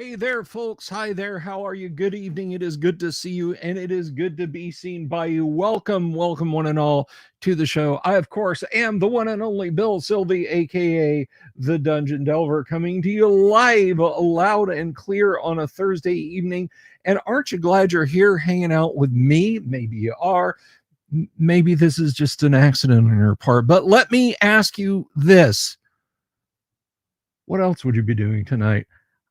Hey there, folks. Hi there. How are you? Good evening. It is good to see you, and it is good to be seen by you. Welcome, welcome, one and all, to the show. I, of course, am the one and only Bill Sylvie, aka the Dungeon Delver, coming to you live, loud and clear on a Thursday evening. And aren't you glad you're here hanging out with me? Maybe you are. Maybe this is just an accident on your part. But let me ask you this. What else would you be doing tonight?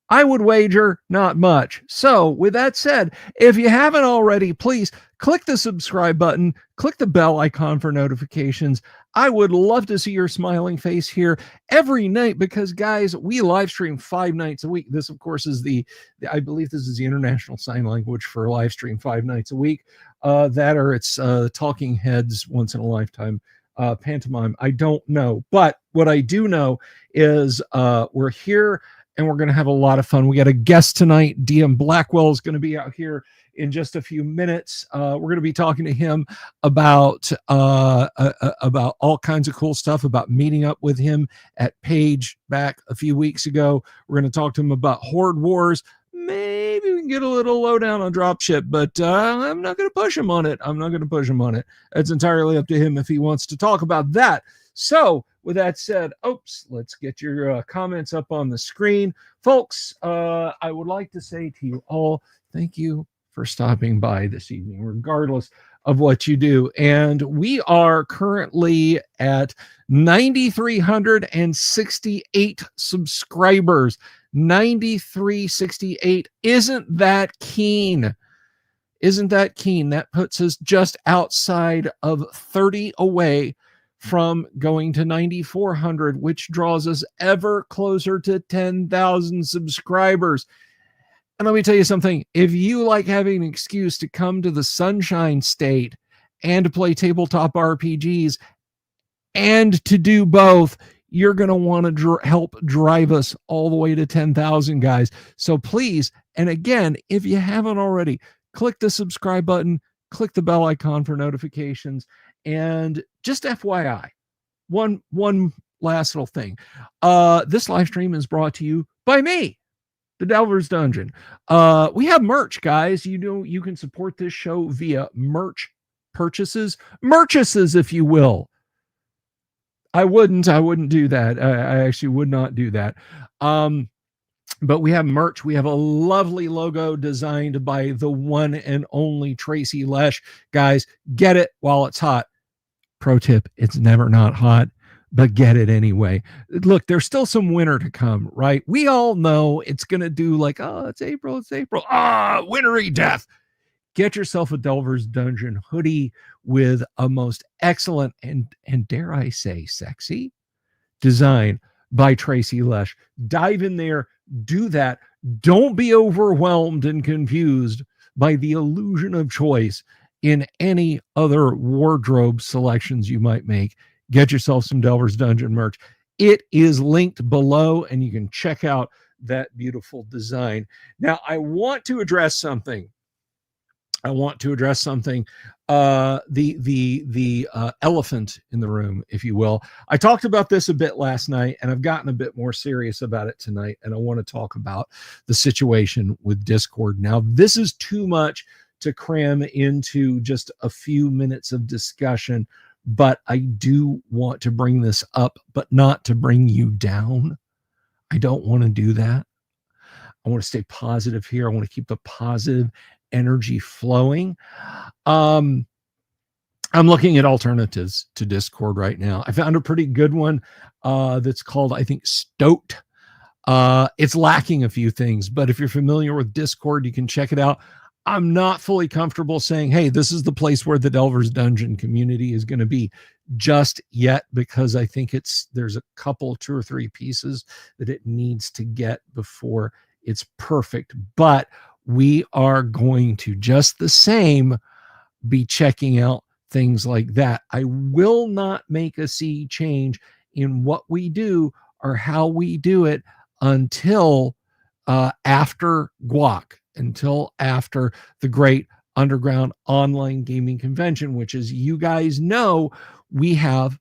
I would wager not much. So, with that said, if you haven't already, please click the subscribe button, click the bell icon for notifications. I would love to see your smiling face here every night because, guys, we live stream 5 nights a week. This, of course, is I believe this is the international sign language for live stream 5 nights a week. That or it's talking heads once in a lifetime. Pantomime. I don't know. But what I do know is we're here and we're going to have a lot of fun. We got a guest tonight. DM Blackwall is going to be out here in just a few minutes. We're going to be talking to him about all kinds of cool stuff, about meeting up with him at Page back a few weeks ago. We're going to talk to him about HORDE WARS. Maybe we can get a little lowdown on dropship, but I'm not going to push him on it. It's entirely up to him if he wants to talk about that. So, with that said, let's get your comments up on the screen. Folks, I would like to say to you all, thank you for stopping by this evening, regardless of what you do. And we are currently at 9,368 subscribers. 9,368. Isn't that keen? That puts us just outside of 30 away from going to 9,400, which draws us ever closer to 10,000 subscribers. And let me tell you something. If you like having an excuse to come to the Sunshine State and to play tabletop RPGs and to do both, you're going to want to help drive us all the way to 10,000, guys. So please, and again, if you haven't already, click the subscribe button, click the bell icon for notifications. And just FYI, one last little thing. This live stream is brought to you by me, the Delver's Dungeon. We have merch, guys. You can support this show via merch purchases, if you will. I wouldn't do that. I actually would not do that. But we have merch. We have a lovely logo designed by the one and only Tracy Lesh. Guys, get it while it's hot. Pro tip, it's never not hot, but get it anyway. Look, there's still some winter to come, right? We all know it's going to do like, oh, it's April. Wintry death. Get yourself a Delver's Dungeon hoodie with a most excellent and dare I say sexy design by Tracy Lesh. Dive in there, do that. Don't be overwhelmed and confused by the illusion of choice in any other wardrobe selections you might make. Get yourself some Delver's Dungeon merch. It is linked below, and you can check out that beautiful design. Now, I want to address something. The elephant in the room, if you will. I talked about this a bit last night, and I've gotten a bit more serious about it tonight, and I want to talk about the situation with Discord. Now, this is too much to cram into just a few minutes of discussion, but I do want to bring this up, but not to bring you down. I don't want to do that. I want to stay positive here. I want to keep the positive energy flowing. I'm looking at alternatives to Discord right now. I found a pretty good one that's called, I think, Stoked. It's lacking a few things, but if you're familiar with Discord, you can check it out. I'm not fully comfortable saying, hey, this is the place where the Delver's Dungeon community is going to be just yet, because I think there's a couple, 2 or 3 pieces that it needs to get before it's perfect. But we are going to just the same be checking out things like that. I will not make a sea change in what we do or how we do it until after GWOC, until after the Great Underground Online Gaming Convention, which, as you guys know, we have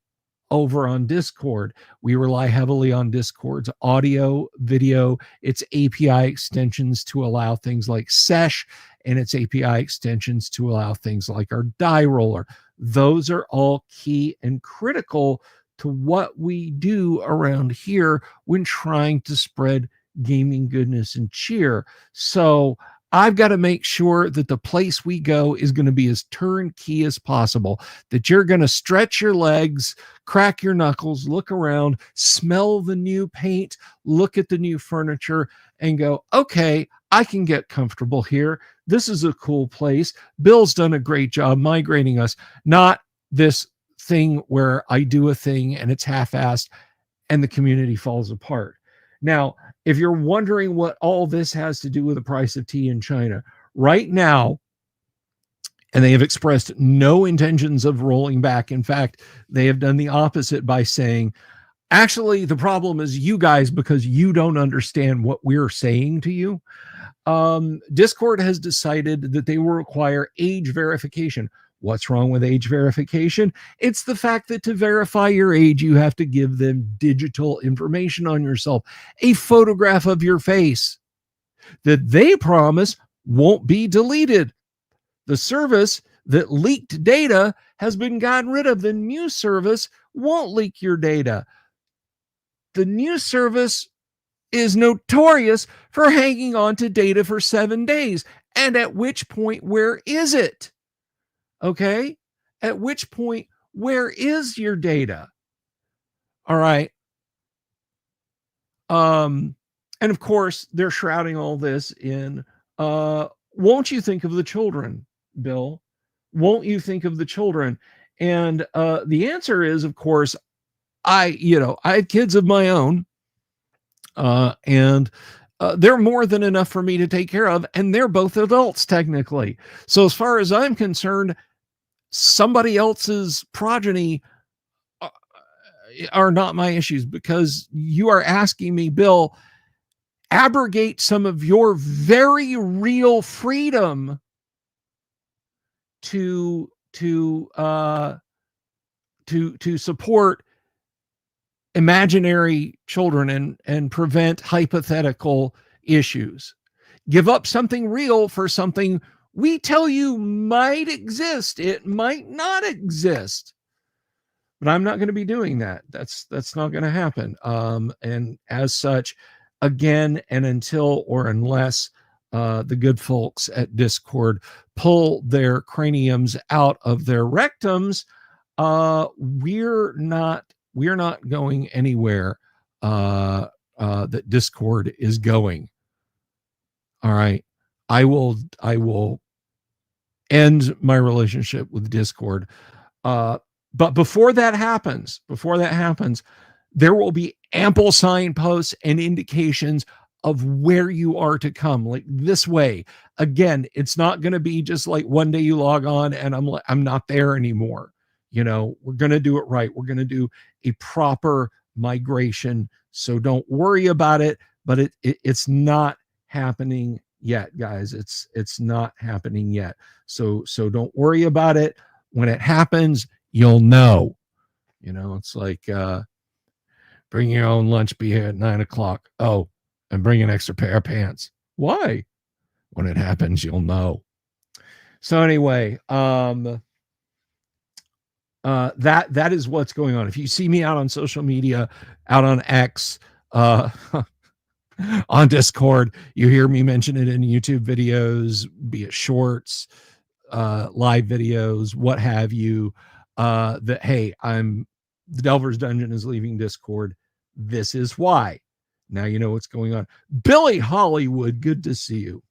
over on Discord. We rely heavily on Discord's audio, video, its API extensions to allow things like Sesh, and its API extensions to allow things like our die roller. Those are all key and critical to what we do around here when trying to spread gaming goodness and cheer. So I've got to make sure that the place we go is going to be as turnkey as possible, that you're going to stretch your legs, crack your knuckles, look around, smell the new paint, look at the new furniture, and go, okay, I can get comfortable here. This is a cool place. Bill's done a great job migrating us, not this thing where I do a thing and it's half-assed and the community falls apart. Now, if you're wondering what all this has to do with the price of tea in China, right now, and they have expressed no intentions of rolling back. In fact, they have done the opposite by saying, actually, the problem is you guys because you don't understand what we're saying to you. Discord has decided that they will require age verification. What's wrong with age verification? It's the fact that to verify your age, you have to give them digital information on yourself, a photograph of your face that they promise won't be deleted. The service that leaked data has been gotten rid of. The new service won't leak your data. The new service is notorious for hanging on to data for 7 days. And at which point, where is it? Okay. At which point, where is your data? All right. And of course, they're shrouding all this in, won't you think of the children, Bill? Won't you think of the children? And the answer is, of course, I had kids of my own, and they're more than enough for me to take care of, and they're both adults technically. So as far as I'm concerned, somebody else's progeny are not my issues, because you are asking me, Bill, abrogate some of your very real freedom to support imaginary children and prevent hypothetical issues. Give up something real for something we tell you might exist. It might not exist, but I'm not going to be doing that. That's not going to happen. And as such, again, and until or unless the good folks at Discord pull their craniums out of their rectums, we're not going anywhere that Discord is going. All right. I will end my relationship with Discord. But before that happens, there will be ample signposts and indications of where you are to come, like this way. Again, it's not going to be just like one day you log on and I'm not there anymore. We're going to do it right. We're going to do a proper migration. So don't worry about it, but it's not happening yet, guys. It's not happening yet. So don't worry about it. When it happens, you'll know. It's like bring your own lunch, be here at 9:00. Oh, and bring an extra pair of pants. Why? When it happens, you'll know. So anyway, that is what's going on. If you see me out on social media, out on X, on Discord, you hear me mention it in YouTube videos, be it shorts, live videos, what have you, that, hey, the Delver's Dungeon is leaving Discord. This is why. Now you know what's going on. Billy Hollywood, good to see you.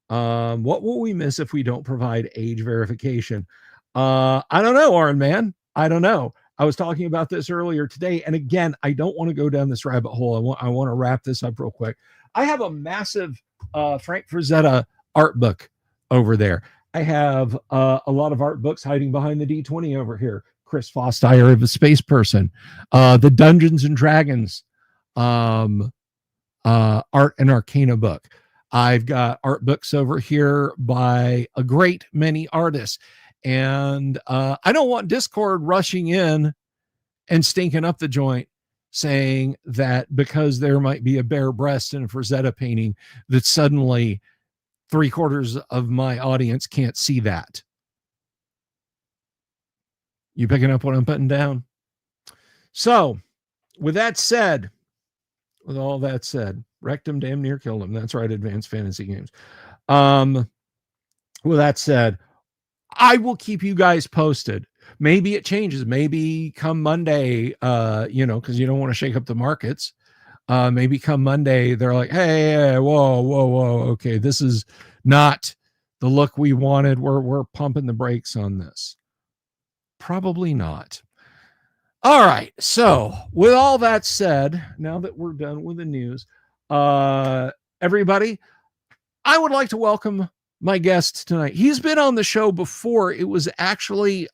What will we miss if we don't provide age verification? I don't know, Aaron, man. I don't know. I was talking about this earlier today. And again, I don't want to go down this rabbit hole. I want to wrap this up real quick. I have a massive Frank Frazetta art book over there. I have a lot of art books hiding behind the D20 over here. Chris Foss, Diary of a Space Person, the Dungeons and Dragons Art and Arcana book. I've got art books over here by a great many artists. And I don't want Discord rushing in and stinking up the joint, saying that because there might be a bare breast in a Frazetta painting, that suddenly 3/4 of my audience can't see that. You picking up what I'm putting down? So, with all that said, wrecked him, damn near killed him. That's right, Advanced Fantasy Games. With that said, I will keep you guys posted. Maybe it changes. Maybe come Monday, because you don't want to shake up the markets. Maybe come Monday, they're like, hey, whoa, okay, this is not the look we wanted. We're pumping the brakes on this. Probably not. All right. So, with all that said, now that we're done with the news, everybody, I would like to welcome my guest tonight. He's been on the show before. It was actually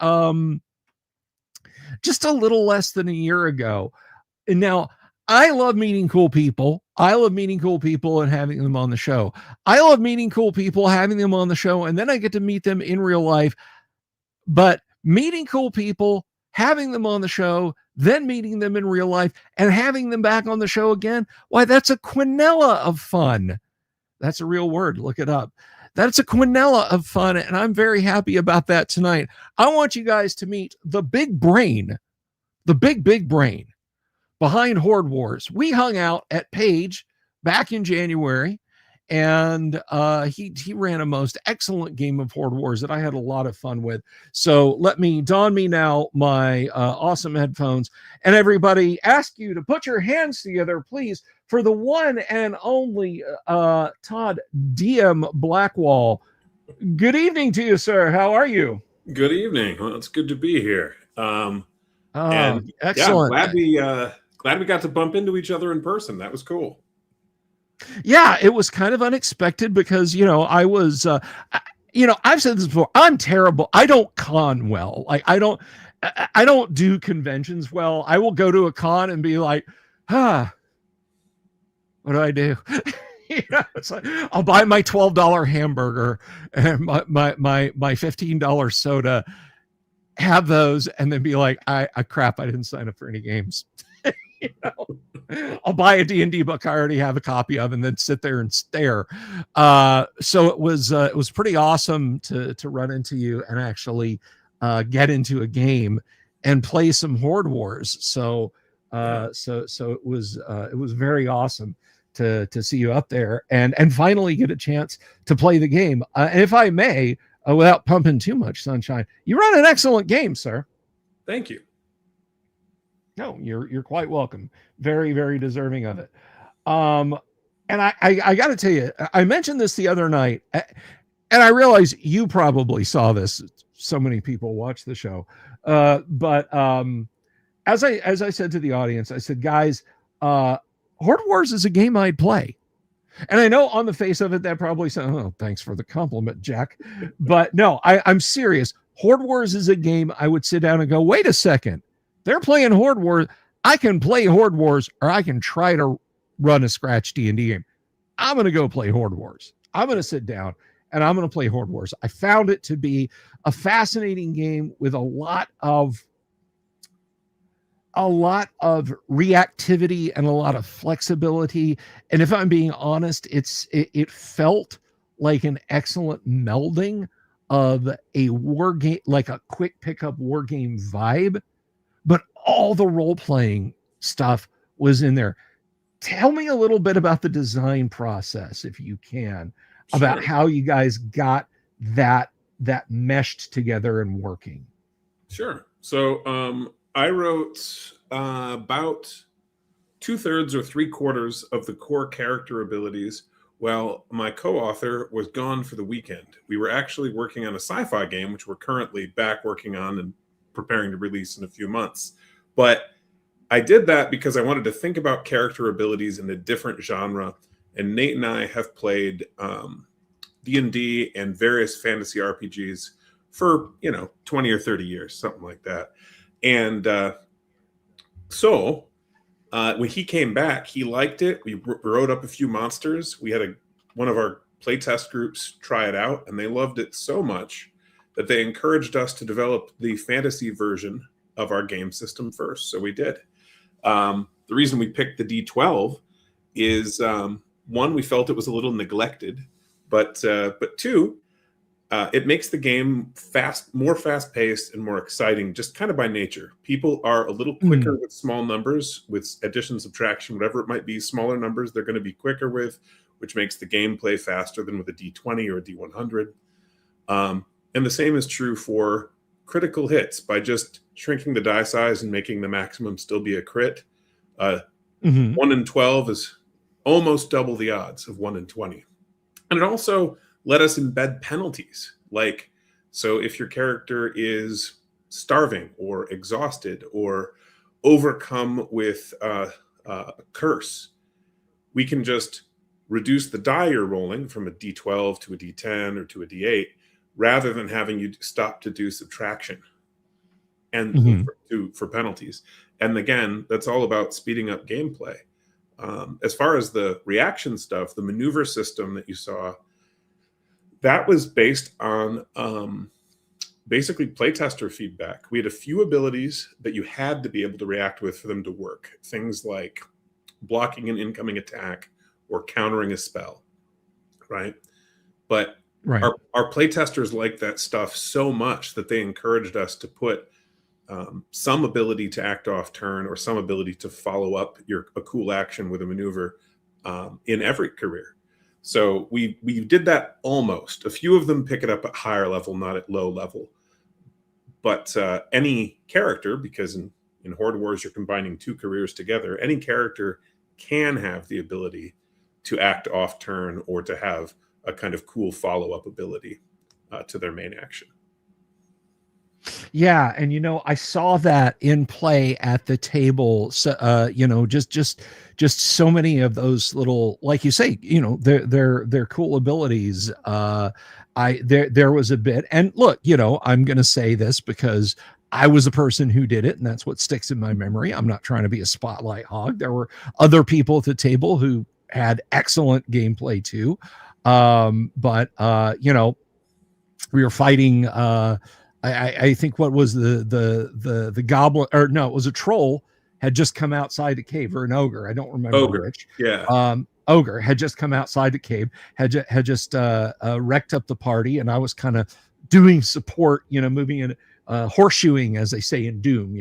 just a little less than a year ago. And now I love meeting cool people. I love meeting cool people and having them on the show. I love meeting cool people, having them on the show, and then I get to meet them in real life. But meeting cool people, having them on the show, then meeting them in real life, and having them back on the show again, why, that's a quinella of fun. That's a real word. Look it up. That's a quinella of fun, and I'm very happy about that tonight. I want you guys to meet the big brain, the big brain behind Horde Wars. We hung out at Page back in January, and he ran a most excellent game of Horde Wars that I had a lot of fun with. So let me don me now my awesome headphones, and everybody, ask you to put your hands together, please, for the one and only Todd DM Blackwall. Good evening to you, sir. How are you? Good evening. Well, it's good to be here. And excellent. Yeah, glad we got to bump into each other in person. That was cool. Yeah, it was kind of unexpected because, I was, I've said this before. I'm terrible. I don't con well. Like I don't do conventions well. I will go to a con and be like, what do I do? It's like, I'll buy my $12 hamburger and my $15 soda, have those, and then be like, crap, I didn't sign up for any games. I'll buy a D&D book I already have a copy of and then sit there and stare. So it was pretty awesome to run into you and actually get into a game and play some Horde Wars. So it was very awesome to see you up there and finally get a chance to play the game. And if I may, without pumping too much sunshine, you run an excellent game, sir. Thank you. No, you're quite welcome. Very, very deserving of it. And I got to tell you, I mentioned this the other night, and I realize you probably saw this. So many people watch the show, but as I said to the audience, I said, guys, Horde Wars is a game I'd play. And I know on the face of it, that probably sounds, oh, thanks for the compliment, Jack. But no, I'm serious. Horde Wars is a game I would sit down and go, wait a second. They're playing Horde Wars. I can play Horde Wars, or I can try to run a scratch D&D game. I'm going to go play Horde Wars. I'm going to sit down and I'm going to play Horde Wars. I found it to be a fascinating game with a lot of reactivity and a lot of flexibility. And if I'm being honest, it felt like an excellent melding of a war game, like a quick pickup war game vibe, but all the role-playing stuff was in there. Tell me a little bit about the design process, if you can, about how you guys got that meshed together and working. Sure. So I wrote about 2/3 or 3/4 of the core character abilities while my co-author was gone for the weekend. We were actually working on a sci-fi game, which we're currently back working on and preparing to release in a few months. But I did that because I wanted to think about character abilities in a different genre. And Nate and I have played D&D and various fantasy RPGs for, 20 or 30 years, something like that. And so when he came back, he liked it. We wrote up a few monsters. We had one of our playtest groups try it out, and they loved it so much that they encouraged us to develop the fantasy version of our game system first. So we did. The reason we picked the D12 is one, we felt it was a little neglected, but two, it makes the game more fast-paced and more exciting, just kind of by nature. People are a little quicker with small numbers, with addition, subtraction, whatever it might be. Smaller numbers they're going to be quicker with, which makes the gameplay faster than with a D20 or a D100. And the same is true for critical hits. By just shrinking the die size and making the maximum still be a crit, 1 in 12 is almost double the odds of 1 in 20. And it also let us embed penalties. Like, so if your character is starving or exhausted or overcome with a curse, we can just reduce the die you're rolling from a D12 to a D10 or to a D8, rather than having you stop to do subtraction and for penalties. And again, that's all about speeding up gameplay. As far as the reaction stuff, the maneuver system that you saw, that was based on basically playtester feedback. We had a few abilities that you had to be able to react with for them to work. Things like blocking an incoming attack or countering a spell, right? But our playtesters liked that stuff so much that they encouraged us to put some ability to act off turn or some ability to follow up a cool action with a maneuver in every career. So we did that almost. A few of them pick it up at higher level, not at low level. But any character, because in Horde Wars you're combining 2 careers together, any character can have the ability to act off turn or to have a kind of cool follow-up ability to their main action. Yeah, and I saw that in play at the table. So just so many of those little, like you say, they're cool abilities. There was a bit, and look, I'm going to say this because I was the person who did it, and that's what sticks in my memory. I'm not trying to be a spotlight hog. There were other people at the table who had excellent gameplay too. But we were fighting, I think what was the goblin, or no, it was a troll had just come outside the cave, or an ogre. I don't remember which. Yeah. Ogre had just come outside the cave, had just wrecked up the party. And I was kind of doing support, moving in, horseshoeing, as they say in Doom,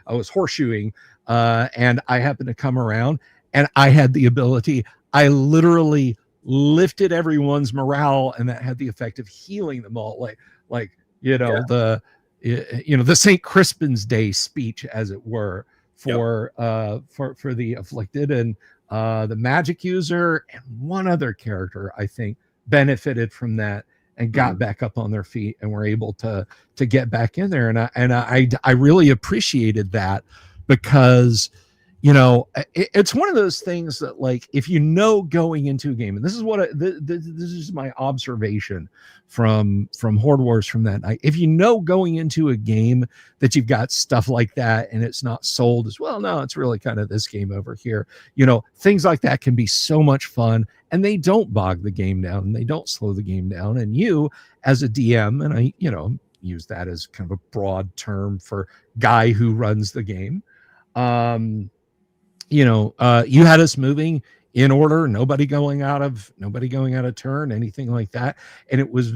I was horseshoeing, and I happened to come around and I had the ability. I literally lifted everyone's morale, and that had the effect of healing them all. The St. Crispin's Day speech, as it were, for the afflicted, and the magic user and one other character, I think, benefited from that and got back up on their feet and were able to get back in there. And I really appreciated that, because it's one of those things that, like, if going into a game, and this is what this is my observation from Horde Wars from that night. If going into a game that you've got stuff like that and it's not sold as well, no, it's really kind of this game over here. Things like that can be so much fun, and they don't bog the game down, and they don't slow the game down. And you, as a DM, and I, use that as kind of a broad term for guy who runs the game. You had us moving in order, nobody going out of turn, anything like that. And it was,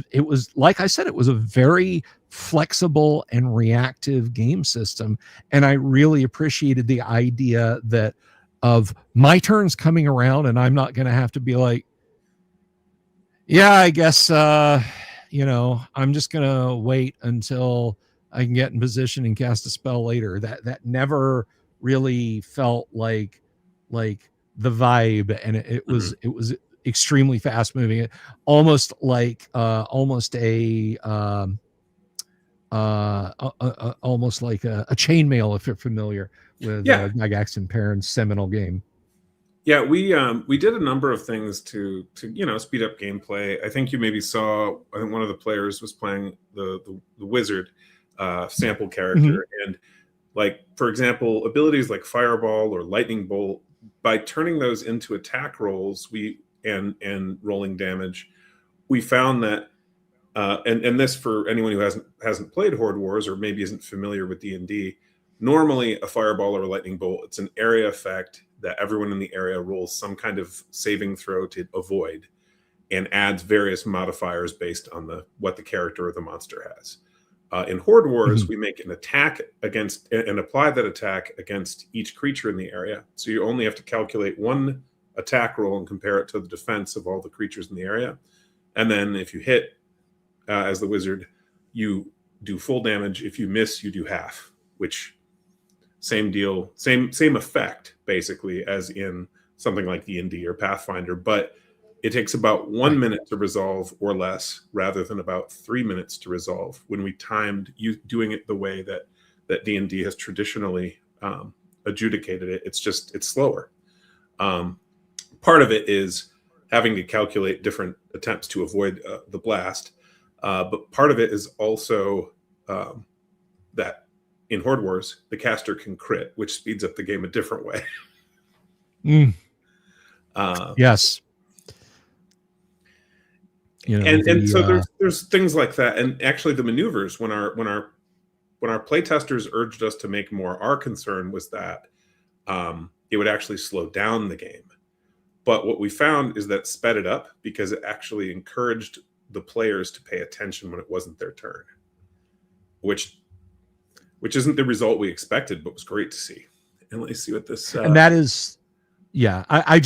like I said, it was a very flexible and reactive game system. And I really appreciated the idea of my turns coming around, and I'm not going to have to be like, yeah, I guess, I'm just going to wait until I can get in position and cast a spell later. That never really felt like the vibe, and it was extremely fast moving, almost like a chainmail, if you're familiar with Gygax and Perrin's seminal game. Yeah, we did a number of things to speed up gameplay. I think you maybe saw, I think one of the players was playing the wizard sample character, and like, for example, abilities like Fireball or Lightning Bolt, by turning those into attack rolls, and rolling damage, we found that, and this, for anyone who hasn't played Horde Wars or maybe isn't familiar with D&D, normally a fireball or a lightning bolt, it's an area effect that everyone in the area rolls some kind of saving throw to avoid, and adds various modifiers based on what the character or the monster has. In Horde Wars, we make an attack against and apply that attack against each creature in the area. So you only have to calculate one attack roll and compare it to the defense of all the creatures in the area. And then if you hit as the wizard, you do full damage. If you miss, you do half, which same deal, same effect basically as in something like D&D or Pathfinder, but it takes about 1 minute to resolve or less, rather than about 3 minutes to resolve when we timed you doing it the way that D&D has traditionally adjudicated it. It's slower. Part of it is having to calculate different attempts to avoid the blast. But part of it is also that in Horde Wars, the caster can crit, which speeds up the game a different way. Yes. And so there's things like that. And actually the maneuvers, when our playtesters urged us to make more, our concern was that it would actually slow down the game. But what we found is that sped it up because it actually encouraged the players to pay attention when it wasn't their turn, which isn't the result we expected, but was great to see. And let me see what this and that is. Yeah, I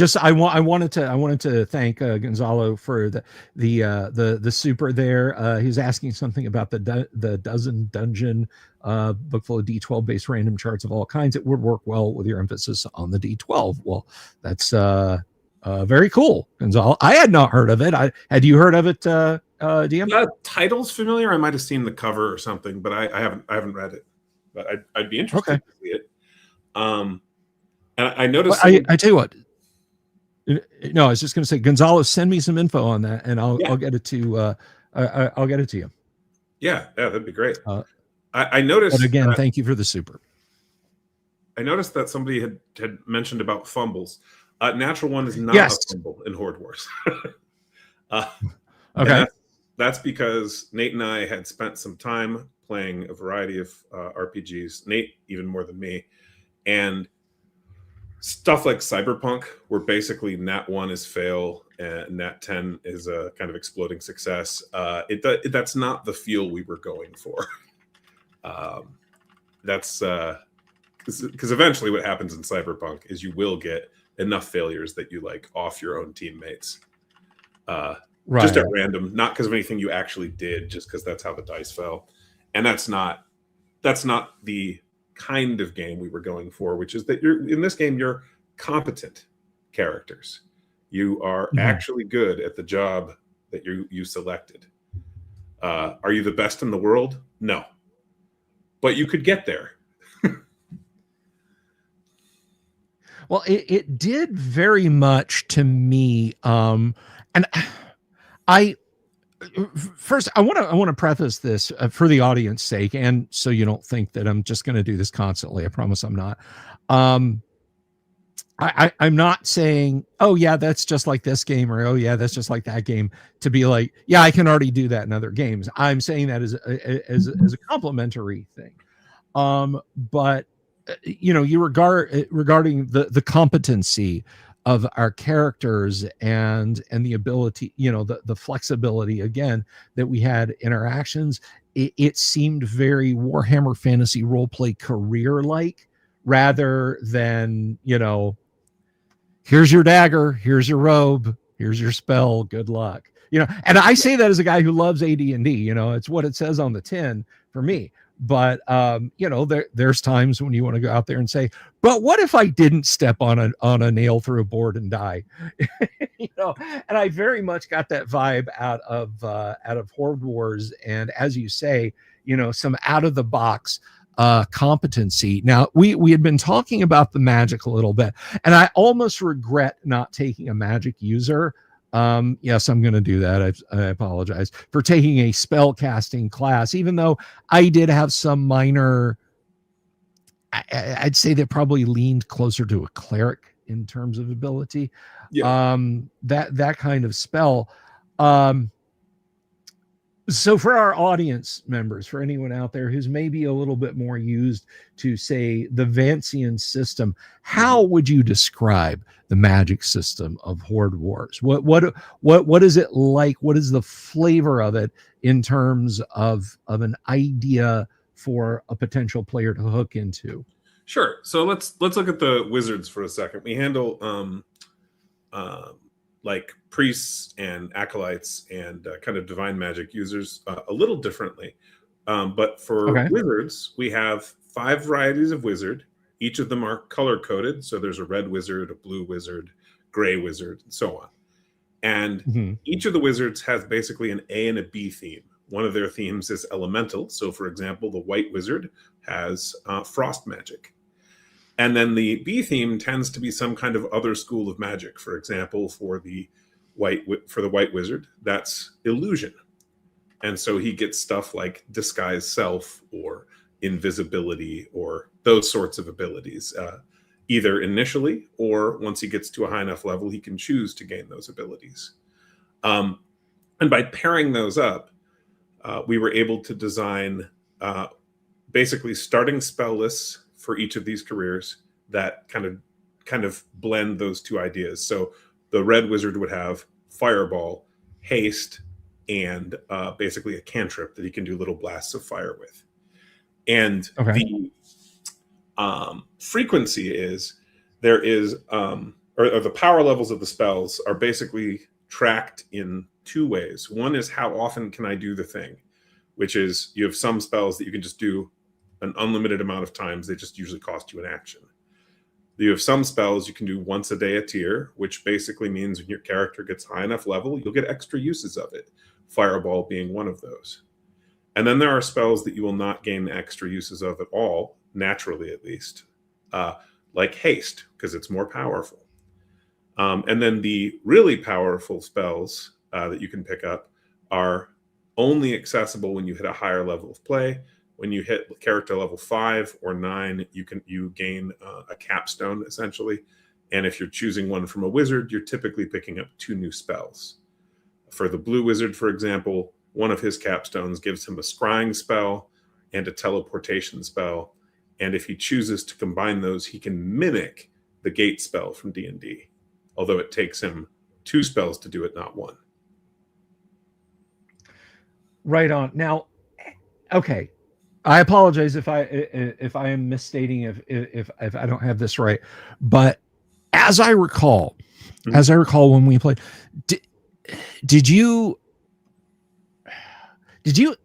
wanted to thank Gonzalo for the super there. He's asking something about the dozen dungeon book full of D12 based random charts of all kinds. It would work well with your emphasis on the D12. Well, that's very cool, Gonzalo. I had not heard of it. Had you heard of it, DM? Title's familiar. I might have seen the cover or something, but I haven't read it. But I'd be interested to see it. And I noticed. I tell you what. No, I was just going to say, Gonzalo, send me some info on that, and I'll get it to. I'll get it to you. Yeah, that'd be great. I noticed. But again, thank you for the super. I noticed that somebody had mentioned about fumbles. Natural one is not a fumble in Horde Wars. Okay, that's because Nate and I had spent some time playing a variety of RPGs. Nate even more than me, and stuff like Cyberpunk, where basically Nat 1 is fail and Nat 10 is a kind of exploding success. That's not the feel we were going for. That's because eventually what happens in Cyberpunk is you will get enough failures that you off your own teammates. Just at random, not because of anything you actually did, just because that's how the dice fell. And that's not the kind of game we were going for, which is that in this game you're competent characters. You are actually good at the job that you selected. Are you the best in the world? No, but you could get there. Well, it did very much to me, and I want to preface this for the audience sake, and so you don't think that I'm just going to do this constantly. I promise I'm not. I'm not saying, oh yeah, that's just like this game, or oh yeah, that's just like that game, to be like, yeah, I can already do that in other games. I'm saying that as a complimentary thing. But you regarding the competency of our characters and the ability, the flexibility again that we had in our actions, it seemed very Warhammer Fantasy Roleplay career like, rather than here's your dagger, here's your robe, here's your spell, good luck. And I say that as a guy who loves AD&D. It's what it says on the tin for me. But there's times when you want to go out there and say, but what if I didn't step on a nail through a board and die? And I very much got that vibe out of Horde Wars, and as you say, some out of the box competency. Now we had been talking about the magic a little bit, and I almost regret not taking a magic user. Yes, I'm going to do that. I apologize for taking a spell casting class, even though I did have some minor, I'd say that probably leaned closer to a cleric in terms of ability. Yeah. That kind of spell. So for our audience members, for anyone out there who's maybe a little bit more used to, say, the Vancian system, how would you describe the magic system of Horde Wars? What is it like? What is the flavor of it in terms of an idea for a potential player to hook into? Sure. So let's look at the wizards for a second. We handle like priests and acolytes and kind of divine magic users a little differently. But for wizards, we have 5 varieties of wizard. Each of them are color coded. So there's a red wizard, a blue wizard, gray wizard, and so on. And each of the wizards has basically an A and a B theme. One of their themes is elemental. So, for example, the white wizard has frost magic. And then the B theme tends to be some kind of other school of magic. For example, for the white wizard, that's illusion. And so he gets stuff like disguise self or invisibility or those sorts of abilities, either initially or once he gets to a high enough level, he can choose to gain those abilities. And by pairing those up, we were able to design basically starting spell lists for each of these careers that kind of blend those two ideas. So the red wizard would have fireball, haste, and basically a cantrip that he can do little blasts of fire with. And the frequency is there is or the power levels of the spells are basically tracked in 2 ways. One is how often can I do the thing, which is you have some spells that you can just do an unlimited amount of times. They just usually cost you an action. You have some spells you can do once a day a tier, which basically means when your character gets high enough level, you'll get extra uses of it. Fireball being one of those. And then there are spells that you will not gain extra uses of at all, naturally at least, like haste, because it's more powerful. And then the really powerful spells that you can pick up are only accessible when you hit a higher level of play. When you hit character level 5 or 9, you gain a capstone, essentially. And if you're choosing one from a wizard, you're typically picking up 2 new spells. For the blue wizard, for example, one of his capstones gives him a scrying spell and a teleportation spell. And if he chooses to combine those, he can mimic the gate spell from D&D, although it takes him 2 spells to do it, not 1. Right on. Now, okay. I apologize if I am misstating if I don't have this right, but as I recall when we played, did you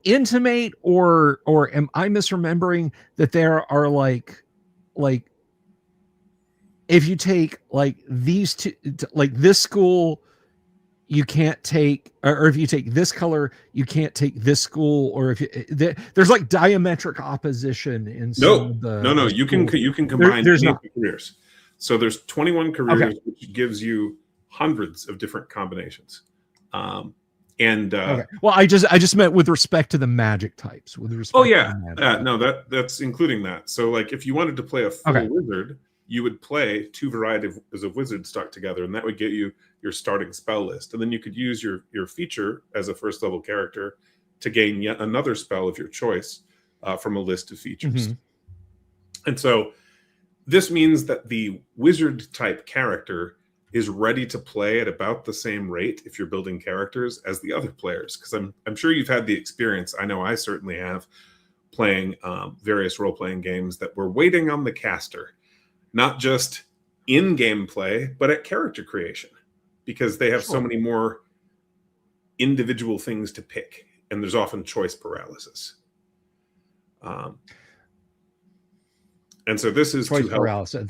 intimate or am I misremembering that there are like if you take like these two, like this school, you can't take, or if you take this color, you can't take this school, or if you, there's like diametric opposition in some of the no, you can combine there's not careers. So there's 21 careers, which gives you hundreds of different combinations. Well, I just meant with respect to the magic types. With respect, that's including that. So like if you wanted to play a full wizard, you would play 2 varieties of wizards stuck together, and that would get you your starting spell list. And then you could use your feature as a first level character to gain yet another spell of your choice from a list of features. And so this means that the wizard type character is ready to play at about the same rate if you're building characters as the other players. Because I'm sure you've had the experience, I know I certainly have, playing various role-playing games that we're waiting on the caster, not just in gameplay, but at character creation, because they have so many more individual things to pick, and there's often choice paralysis. And so this is choice paralysis.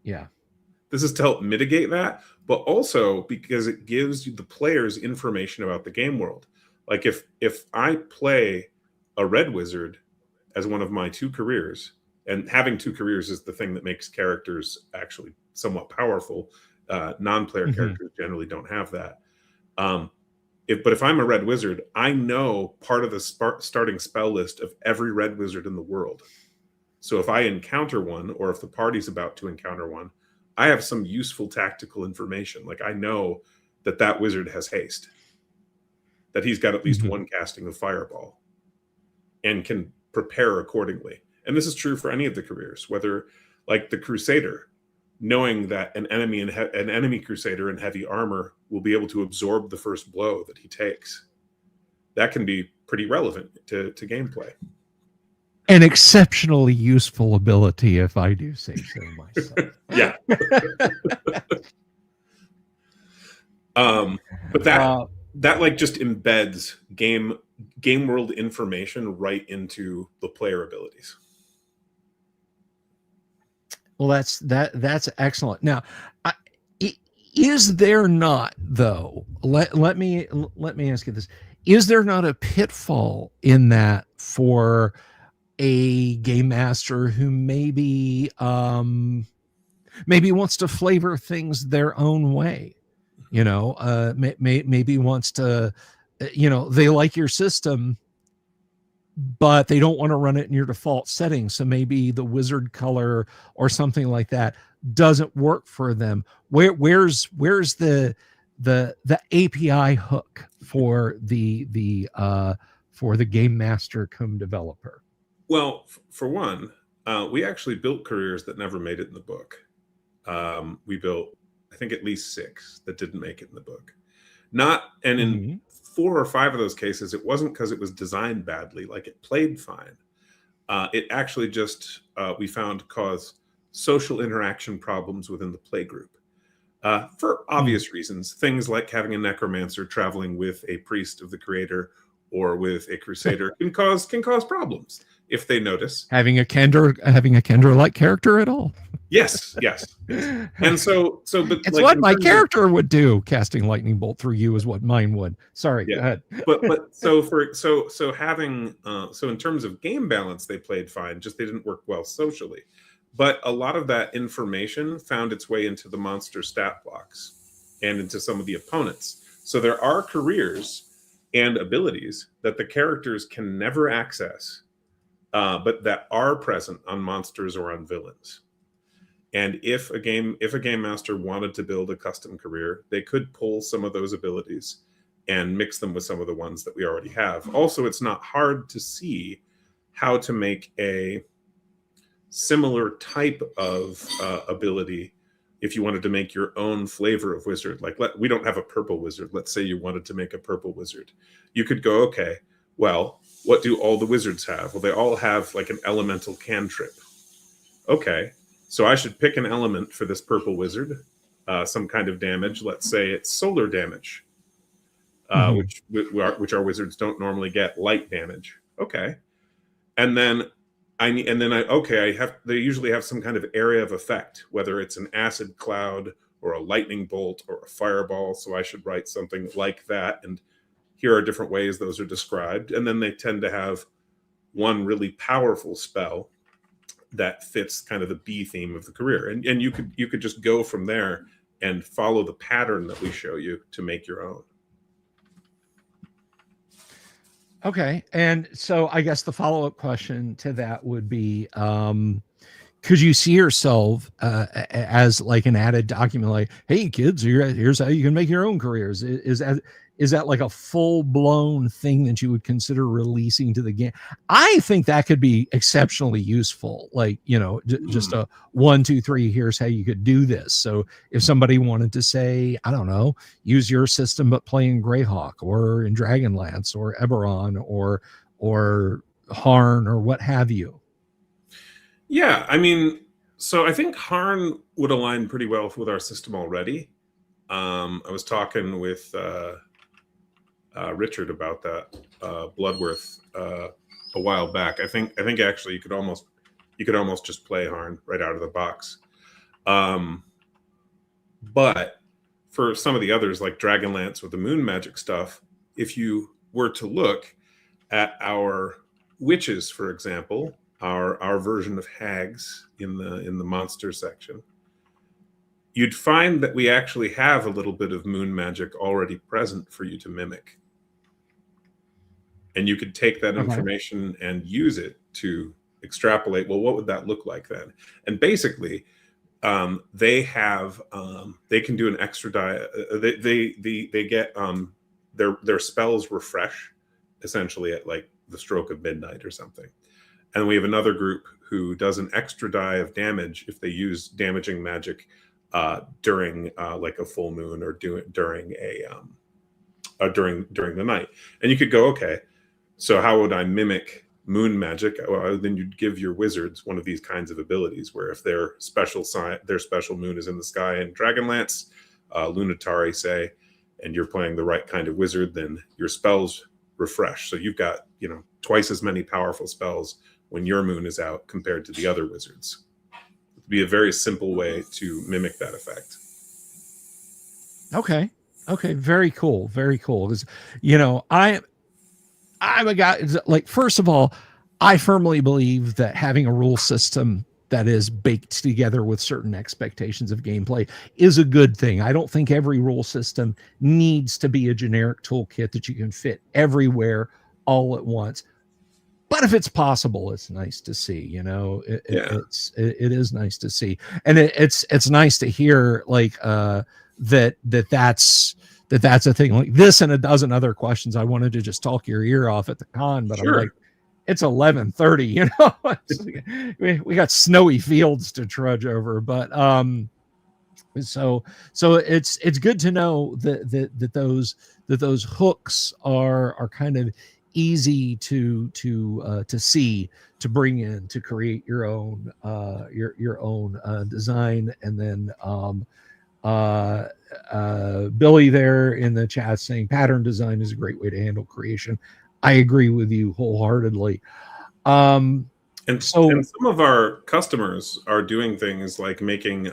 This is to help mitigate that, but also because it gives you the players information about the game world. Like if I play a red wizard as one of my 2 careers, and having 2 careers is the thing that makes characters actually somewhat powerful. Non-player characters generally don't have that. But if I'm a red wizard, I know part of the starting spell list of every red wizard in the world. So if I encounter one, or if the party's about to encounter one, I have some useful tactical information. Like I know that wizard has haste. that he's got at least Mhm. one casting of Fireball and can prepare accordingly. And this is true for any of the careers, whether like the Crusader, knowing that an enemy Crusader in heavy armor will be able to absorb the first blow that he takes. That can be pretty relevant to gameplay. An exceptionally useful ability, if I do say so myself. Yeah. But that like just embeds game world information right into the player abilities. Well, that's excellent. Now, is there not, though? Let me ask you this: is there not a pitfall in that for a game master who maybe wants to flavor things their own way? You know, maybe wants to, they like your system, but they don't want to run it in your default settings. So maybe the wizard color or something like that doesn't work for them. Where's the API hook for the game master cum developer? Well, for one, we actually built careers that never made it in the book. We built, I think, at least 6 that didn't make it in the book. And in 4 or 5 of those cases, it wasn't because it was designed badly, like it played fine. It actually just, we found, caused social interaction problems within the play group. For obvious reasons, things like having a necromancer traveling with a priest of the creator or with a crusader can cause problems if they notice. Having a Kendra-like character at all? Yes. And so, but it's like, what my character would do. Casting lightning bolt through you is what mine would. Sorry, yeah. Go ahead. but so having so in terms of game balance, they played fine. Just they didn't work well socially. But a lot of that information found its way into the monster stat blocks and into some of the opponents. So there are careers and abilities that the characters can never access, but that are present on monsters or on villains. And if a game master wanted to build a custom career, they could pull some of those abilities and mix them with some of the ones that we already have. Also, it's not hard to see how to make a similar type of ability if you wanted to make your own flavor of wizard. Like, we don't have a purple wizard. Let's say you wanted to make a purple wizard. You could go, okay, well, what do all the wizards have? Well, they all have like an elemental cantrip. Okay, so I should pick an element for this purple wizard, some kind of damage. Let's say it's solar damage, which our wizards don't normally get. Light damage. Okay, and then they usually have some kind of area of effect, whether it's an acid cloud or a lightning bolt or a fireball. So I should write something like that. And here are different ways those are described. And then they tend to have one really powerful spell that fits kind of the B theme of the career. And you could just go from there and follow the pattern that we show you to make your own. Okay. And so I guess the follow-up question to that would be, could you see yourself as like an added document, like, hey kids, here's how you can make your own careers? Is that like a full-blown thing that you would consider releasing to the game? I think that could be exceptionally useful. Like, just a 1, 2, 3, here's how you could do this. So if somebody wanted to say, I don't know, use your system, but play in Greyhawk or in Dragonlance or Eberron or Harn or what have you. Yeah, I mean, so I think Harn would align pretty well with our system already. I was talking with Richard about that Bloodworth a while back. I think actually you could almost just play Harn right out of the box. But for some of the others, like Dragonlance with the moon magic stuff, if you were to look at our witches, for example, our version of hags in the monster section, you'd find that we actually have a little bit of moon magic already present for you to mimic. And you could take that information and use it to extrapolate, well, what would that look like then? And basically, they can do an extra die. They their spells refresh essentially at like the stroke of midnight or something. And we have another group who does an extra die of damage if they use damaging magic during like a full moon or during the night. And you could go, okay, so how would I mimic moon magic? Well, then you'd give your wizards one of these kinds of abilities, where if their special moon is in the sky in Dragonlance, Lunatari say, and you're playing the right kind of wizard, then your spells refresh. So you've got, twice as many powerful spells when your moon is out compared to the other wizards. It'd be a very simple way to mimic that effect. Okay. Very cool. Very cool. Because, I'm a guy, like, first of all, I firmly believe that having a rule system that is baked together with certain expectations of gameplay is a good thing. I don't think every rule system needs to be a generic toolkit that you can fit everywhere all at once. But if it's possible, it's nice to see, it is nice to see. And it's nice to hear like that's a thing like this and a dozen other questions. I wanted to just talk your ear off at the con, but Sure. I'm like, it's 11:30, we got snowy fields to trudge over, but so it's good to know that those hooks are kind of easy to see, to bring in, to create your own design. And then Billy there in the chat saying pattern design is a great way to handle creation. I agree with you wholeheartedly. And some of our customers are doing things like making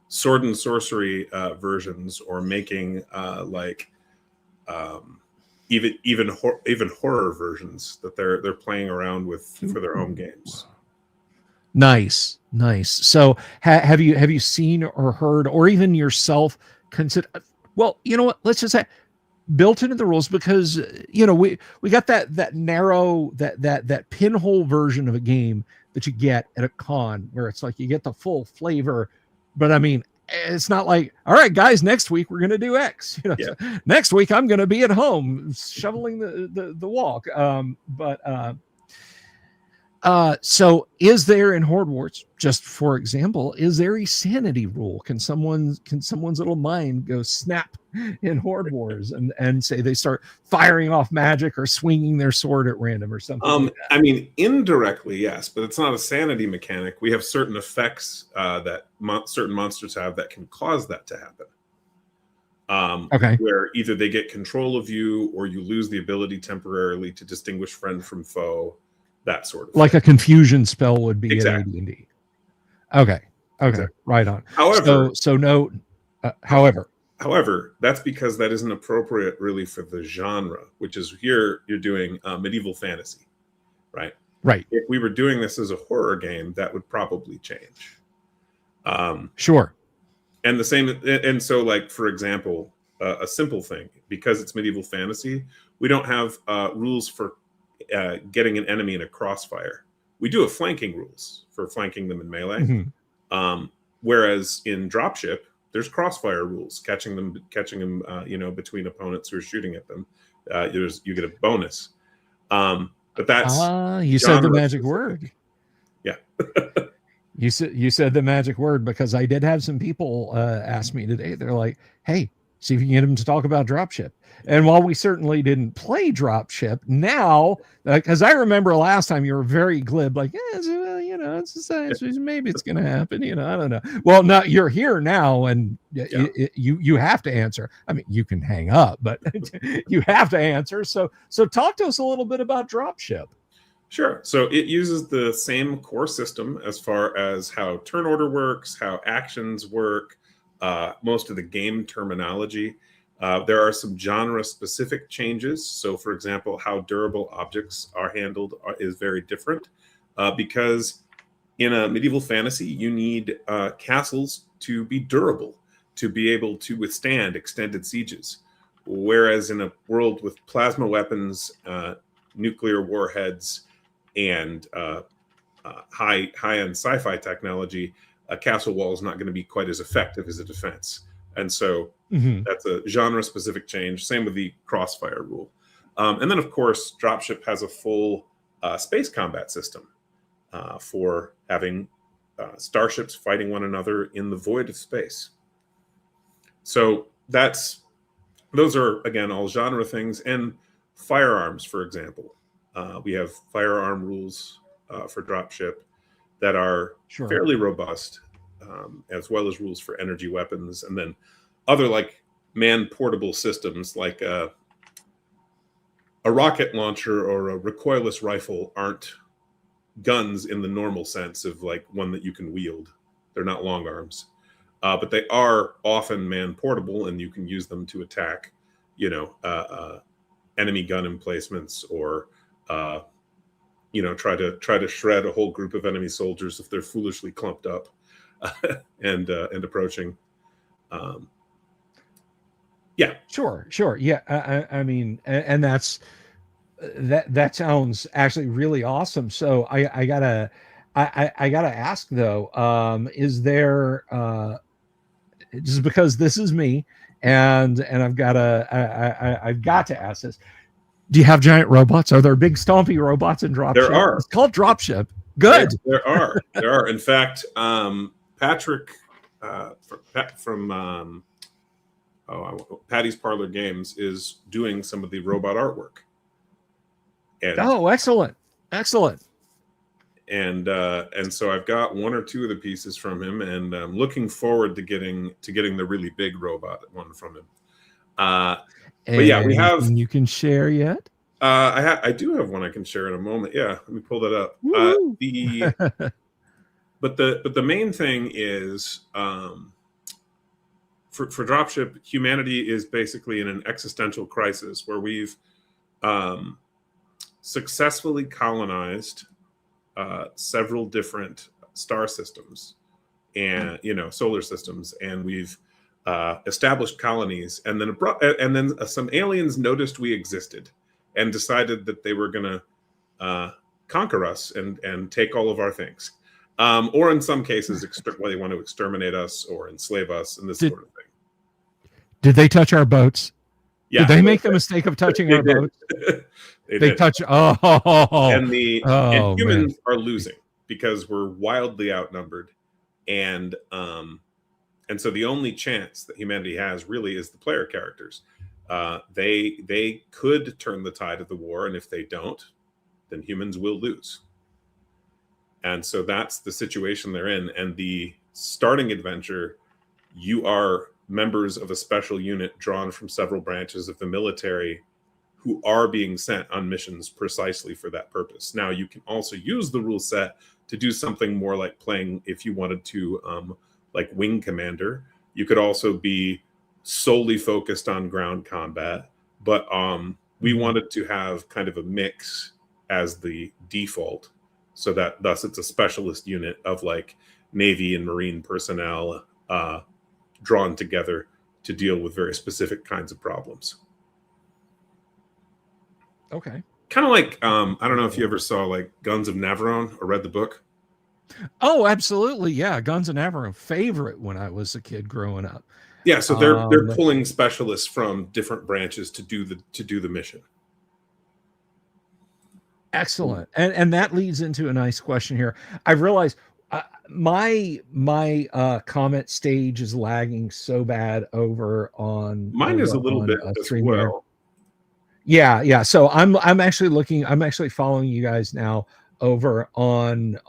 sword and sorcery versions, or making even horror versions that they're playing around with for their own games. Nice. So have you seen or heard, or even yourself consider? Well, you know what? Let's just say built into the rules, because we got that narrow that pinhole version of a game that you get at a con, where it's like you get the full flavor, but I mean, it's not like, all right guys, next week we're going to do X, so next week I'm going to be at home shoveling the walk. So is there in Horde Wars, just for example, is there a sanity rule? Can someone's little mind go snap in Horde Wars and say they start firing off magic or swinging their sword at random or something? Like that? I mean, indirectly, yes, but it's not a sanity mechanic. We have certain effects that certain monsters have that can cause that to happen. Okay. Where either they get control of you, or you lose the ability temporarily to distinguish friend from foe. That sort of like thing. A confusion spell would be exactly. in AD&D. Okay. Exactly. Right on. However, however, that's because that isn't appropriate really for the genre, which is here you're doing medieval fantasy, right? Right. If we were doing this as a horror game, that would probably change. Sure. And the same, and so like, for example, a simple thing, because it's medieval fantasy, we don't have rules for getting an enemy in a crossfire. We do have flanking rules for flanking them in melee. Mm-hmm. Whereas in dropship, there's crossfire rules, catching them, between opponents who are shooting at them. You get a bonus. But that's you said the magic word. Yeah. You said the magic word, because I did have some people ask me today. They're like, "Hey, see if you can get them to talk about dropship." And while we certainly didn't play dropship, now, because I remember last time you were very glib, like, it's a science, maybe it's going to happen. I don't know. Well, now you're here now, and you have to answer. I mean, you can hang up, but you have to answer. So talk to us a little bit about dropship. Sure. So it uses the same core system as far as how turn order works, how actions work, most of the game terminology. There are some genre-specific changes. So, for example, how durable objects are handled is very different, because in a medieval fantasy, you need castles to be durable, to be able to withstand extended sieges. Whereas in a world with plasma weapons, nuclear warheads, and high-end sci-fi technology, a castle wall is not going to be quite as effective as a defense. And so that's a genre-specific change. Same with the crossfire rule. And then, of course, Dropship has a full space combat system for having starships fighting one another in the void of space. So those are, again, all genre things. And firearms, for example. We have firearm rules for Dropship that are fairly robust, as well as rules for energy weapons. And then other like man-portable systems like a rocket launcher or a recoilless rifle aren't guns in the normal sense of like one that you can wield. They're not long arms. But they are often man-portable, and you can use them to attack, enemy gun emplacements or try to shred a whole group of enemy soldiers if they're foolishly clumped up and approaching. Sure. Yeah, I mean, and that sounds actually really awesome. So I gotta ask though, is there just because this is me and I've got to ask this. Do you have giant robots? Are there big stompy robots in Dropship? There are. It's called Dropship. Good. There are. In fact, Patrick from Patty's Parlor Games is doing some of the robot artwork. And, excellent. And so I've got one or two of the pieces from him, and I'm looking forward to getting the really big robot one from him. But yeah, we have. You can share yet? I do have one I can share in a moment. Yeah, let me pull that up. But the main thing is for Dropship, humanity is basically in an existential crisis where we've successfully colonized several different star systems and solar systems, and we've established colonies, and then some aliens noticed we existed and decided that they were going to conquer us and take all of our things, or in some cases they want to exterminate us or enslave us and this sort of thing. Did they touch our boats? Yeah, did they make the mistake of touching our boats? They touch. And humans are losing because we're wildly outnumbered, and so the only chance that humanity has really is the player characters. They could turn the tide of the war, and if they don't, then humans will lose. And so that's the situation they're in. And the starting adventure, you are members of a special unit drawn from several branches of the military who are being sent on missions precisely for that purpose. Now, you can also use the rule set to do something more like playing, if you wanted to, like Wing Commander. You could also be solely focused on ground combat, but we wanted to have kind of a mix as the default, so that thus it's a specialist unit of like Navy and Marine personnel drawn together to deal with very specific kinds of problems. Okay. Kind of like, I don't know if you ever saw like Guns of Navarone or read the book. Oh, absolutely. Yeah. Guns of Navarone, favorite when I was a kid growing up. Yeah. So they're pulling specialists from different branches to do the mission. Excellent. And that leads into a nice question here. I realize my comment stage is lagging so bad over on mine is a little bit as well. Yeah. So I'm actually following you guys now over on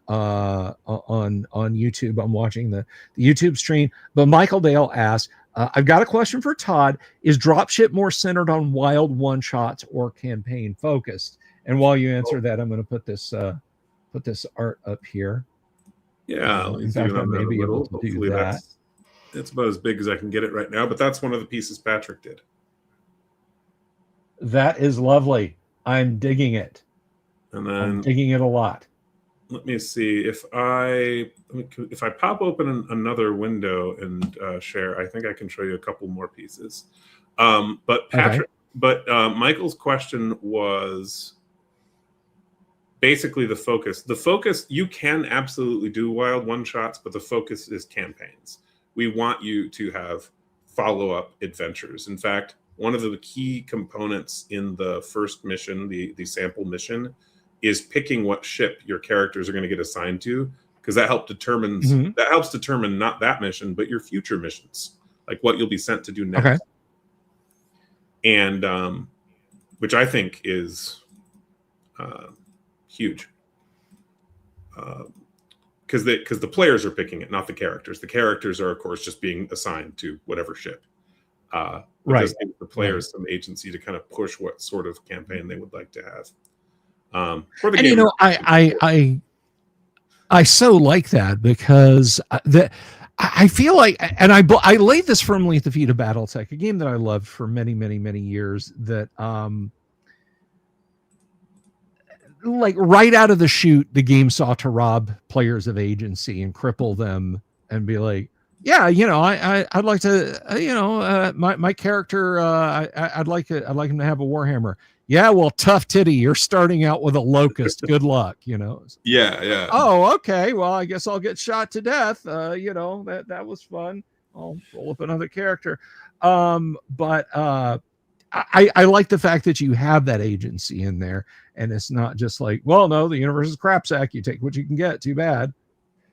YouTube. I'm watching the YouTube stream. But Michael Dale asks, I've got a question for Todd. Is Dropship more centered on wild one-shots or campaign focused? And while you answer that, I'm going to put this art up here. Yeah, in fact, I may be able to do that. It's about as big as I can get it right now, but that's one of the pieces Patrick did. That is lovely. I'm digging it. And then I'm digging it a lot. Let me see if I pop open another window and share. I think I can show you a couple more pieces. But Patrick, but Michael's question was basically the focus. The focus, you can absolutely do wild one shots, but the focus is campaigns. we want you to have follow-up adventures. In fact, one of the key components in the first mission, the sample mission, is picking what ship your characters are going to get assigned to, because that helps determine not that mission, but your future missions, like what you'll be sent to do next. Okay. And which I think is huge, because the players are picking it, not the characters. The characters are, of course, just being assigned to whatever ship. Right. Gives the players some agency to kind of push what sort of campaign they would like to have. For the And game, you know, I so like that, because I feel like, and I laid this firmly at the feet of BattleTech, a game that I loved for many, many, many years, that like right out of the chute, the game sought to rob players of agency and cripple them and be like, yeah, you know, I'd like to, my character, I'd like him to have a Warhammer. Yeah, well, tough titty, you're starting out with a locust. Good luck, you know. Yeah. Oh, okay. Well, I guess I'll get shot to death. You know, that was fun. I'll roll up another character. But I like the fact that you have that agency in there, and it's not just like, well, no, the universe is crap sack. You take what you can get. Too bad.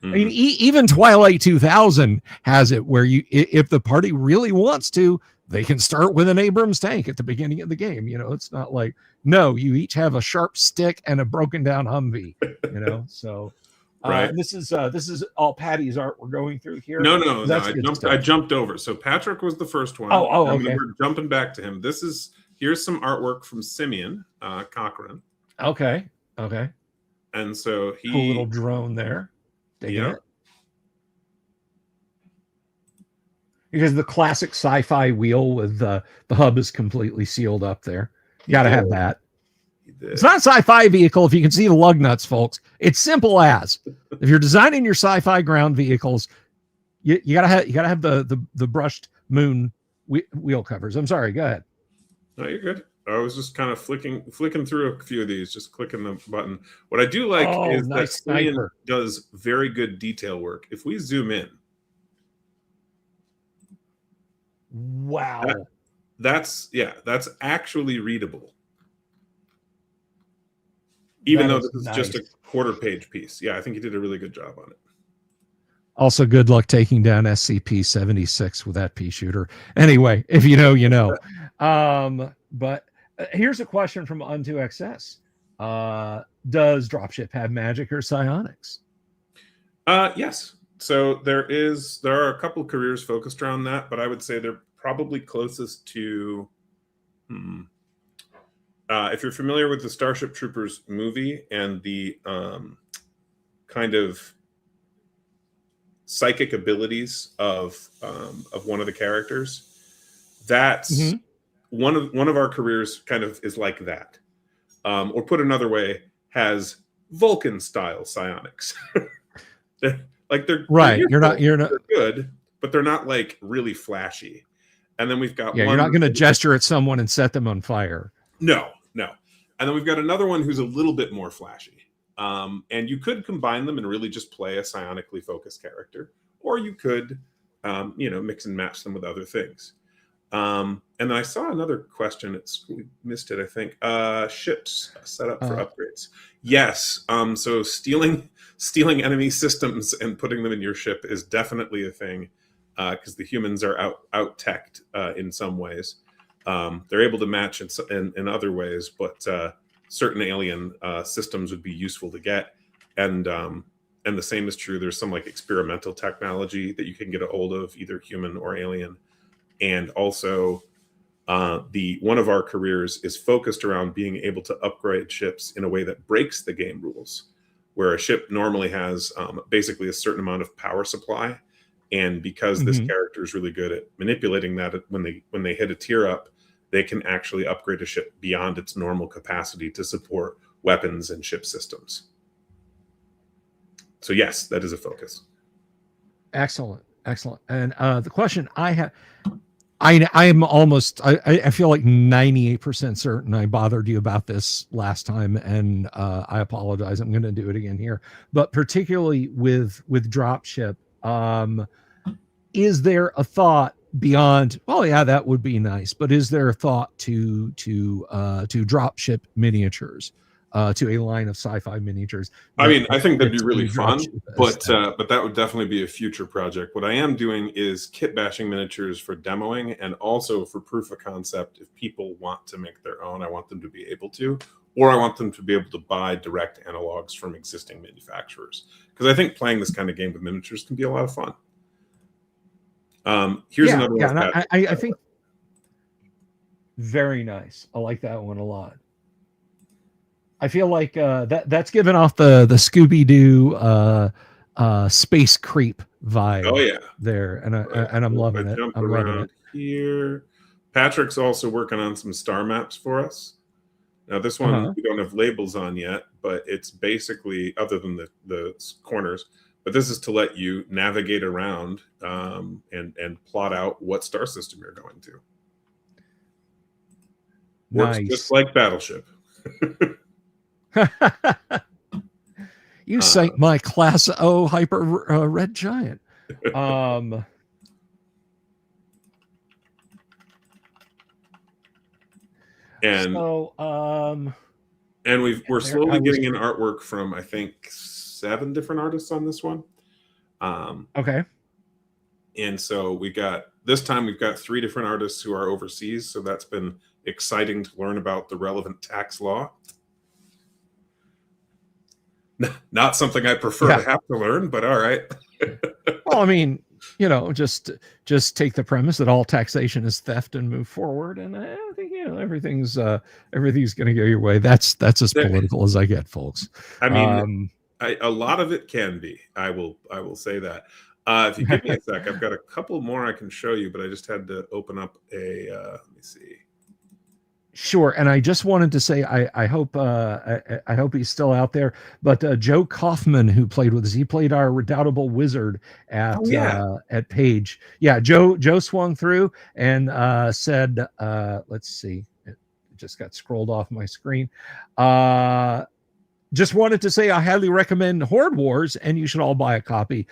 I mean, even Twilight 2000 has it where if the party really wants to, they can start with an Abrams tank at the beginning of the game. You know, it's not like, no, you each have a sharp stick and a broken down Humvee, you know? So, right. This is all Patty's art we're going through here. No. I jumped over. So Patrick was the first one. Okay. We're jumping back to him. Here's some artwork from Simeon Cochran. Okay. And so cool little drone there. Digging it. Because the classic sci-fi wheel with the hub is completely sealed up there. You got to have that. It's not a sci-fi vehicle if you can see the lug nuts, folks. It's simple as. If you're designing your sci-fi ground vehicles, you gotta have the brushed moon wheel covers. I'm sorry. Go ahead. No, you're good. I was just kind of flicking through a few of these, just clicking the button. What I do like is that Simeon does very good detail work. If we zoom in, wow, that's actually readable. Even though this is just a quarter-page piece. Yeah, I think he did a really good job on it. Also, good luck taking down SCP-76 with that pea shooter. Anyway, if you know, you know. But here's a question from Unto-XS. Does Dropship have magic or psionics? Yes. So there are a couple of careers focused around that, but I would say they're probably closest to if you're familiar with the Starship Troopers movie and the kind of psychic abilities of one of the characters, that's one of our careers kind of is like that. Or put another way, has Vulcan style psionics. They're right. They're you're not good, but they're not like really flashy. And then we've got you're not going to gesture at someone and set them on fire. No. And then we've got another one who's a little bit more flashy. And you could combine them and really just play a psionically focused character, or you could, mix and match them with other things. And then I saw another question. We missed it, I think. Ships set up for upgrades. Yes. So stealing enemy systems and putting them in your ship is definitely a thing, because the humans are out-teched in some ways. They're able to match in other ways, but certain alien systems would be useful to get. And the same is true. There's some like experimental technology that you can get a hold of, either human or alien. And also one of our careers is focused around being able to upgrade ships in a way that breaks the game rules, where a ship normally has basically a certain amount of power supply. And because this character is really good at manipulating that, when they hit a tier up, they can actually upgrade a ship beyond its normal capacity to support weapons and ship systems. So yes, that is a focus. Excellent. And the question I have, I'm almost, I feel like 98% certain I bothered you about this last time, and I apologize. I'm going to do it again here. But particularly with Dropship, is there a thought beyond, well, yeah, that would be nice, but is there a thought to drop ship miniatures, to a line of sci-fi miniatures? I mean, I think that'd be fits really a fun, dropship but aesthetic? that would definitely be a future project. What I am doing is kit bashing miniatures for demoing and also for proof of concept. If people want to make their own, I want them to be able to, or I want them to be able to buy direct analogs from existing manufacturers. Because I think playing this kind of game with miniatures can be a lot of fun. Here's another one. And I think very nice. I like that one a lot. I feel like that's given off the Scooby-Doo space creep vibe. Oh yeah, there, and I'm loving it. I'm loving it. Here, Patrick's also working on some star maps for us. Now this one we don't have labels on yet, but it's basically, other than the corners, but this is to let you navigate around and plot out what star system you're going to. Works just like Battleship. You sank my Class O Hyper Red Giant. And we're slowly getting in artwork from, I think, 7 different artists on this one. Okay. And so this time we've got 3 different artists who are overseas, so that's been exciting to learn about the relevant tax law. Not something I prefer to have to learn, but all right. Well, I mean, just take the premise that all taxation is theft and move forward, and I think everything's going to go your way. That's as political as I get, folks. I mean, a lot of it can be. I will say that. If you give me a sec, I've got a couple more I can show you, but I just had to open up a. Let me see. Sure, and I just wanted to say I hope he's still out there. But Joe Kaufman, who played with us, he played our redoubtable wizard at Page. Yeah, Joe swung through and said, let's see, it just got scrolled off my screen. Just wanted to say I highly recommend Horde Wars, and you should all buy a copy.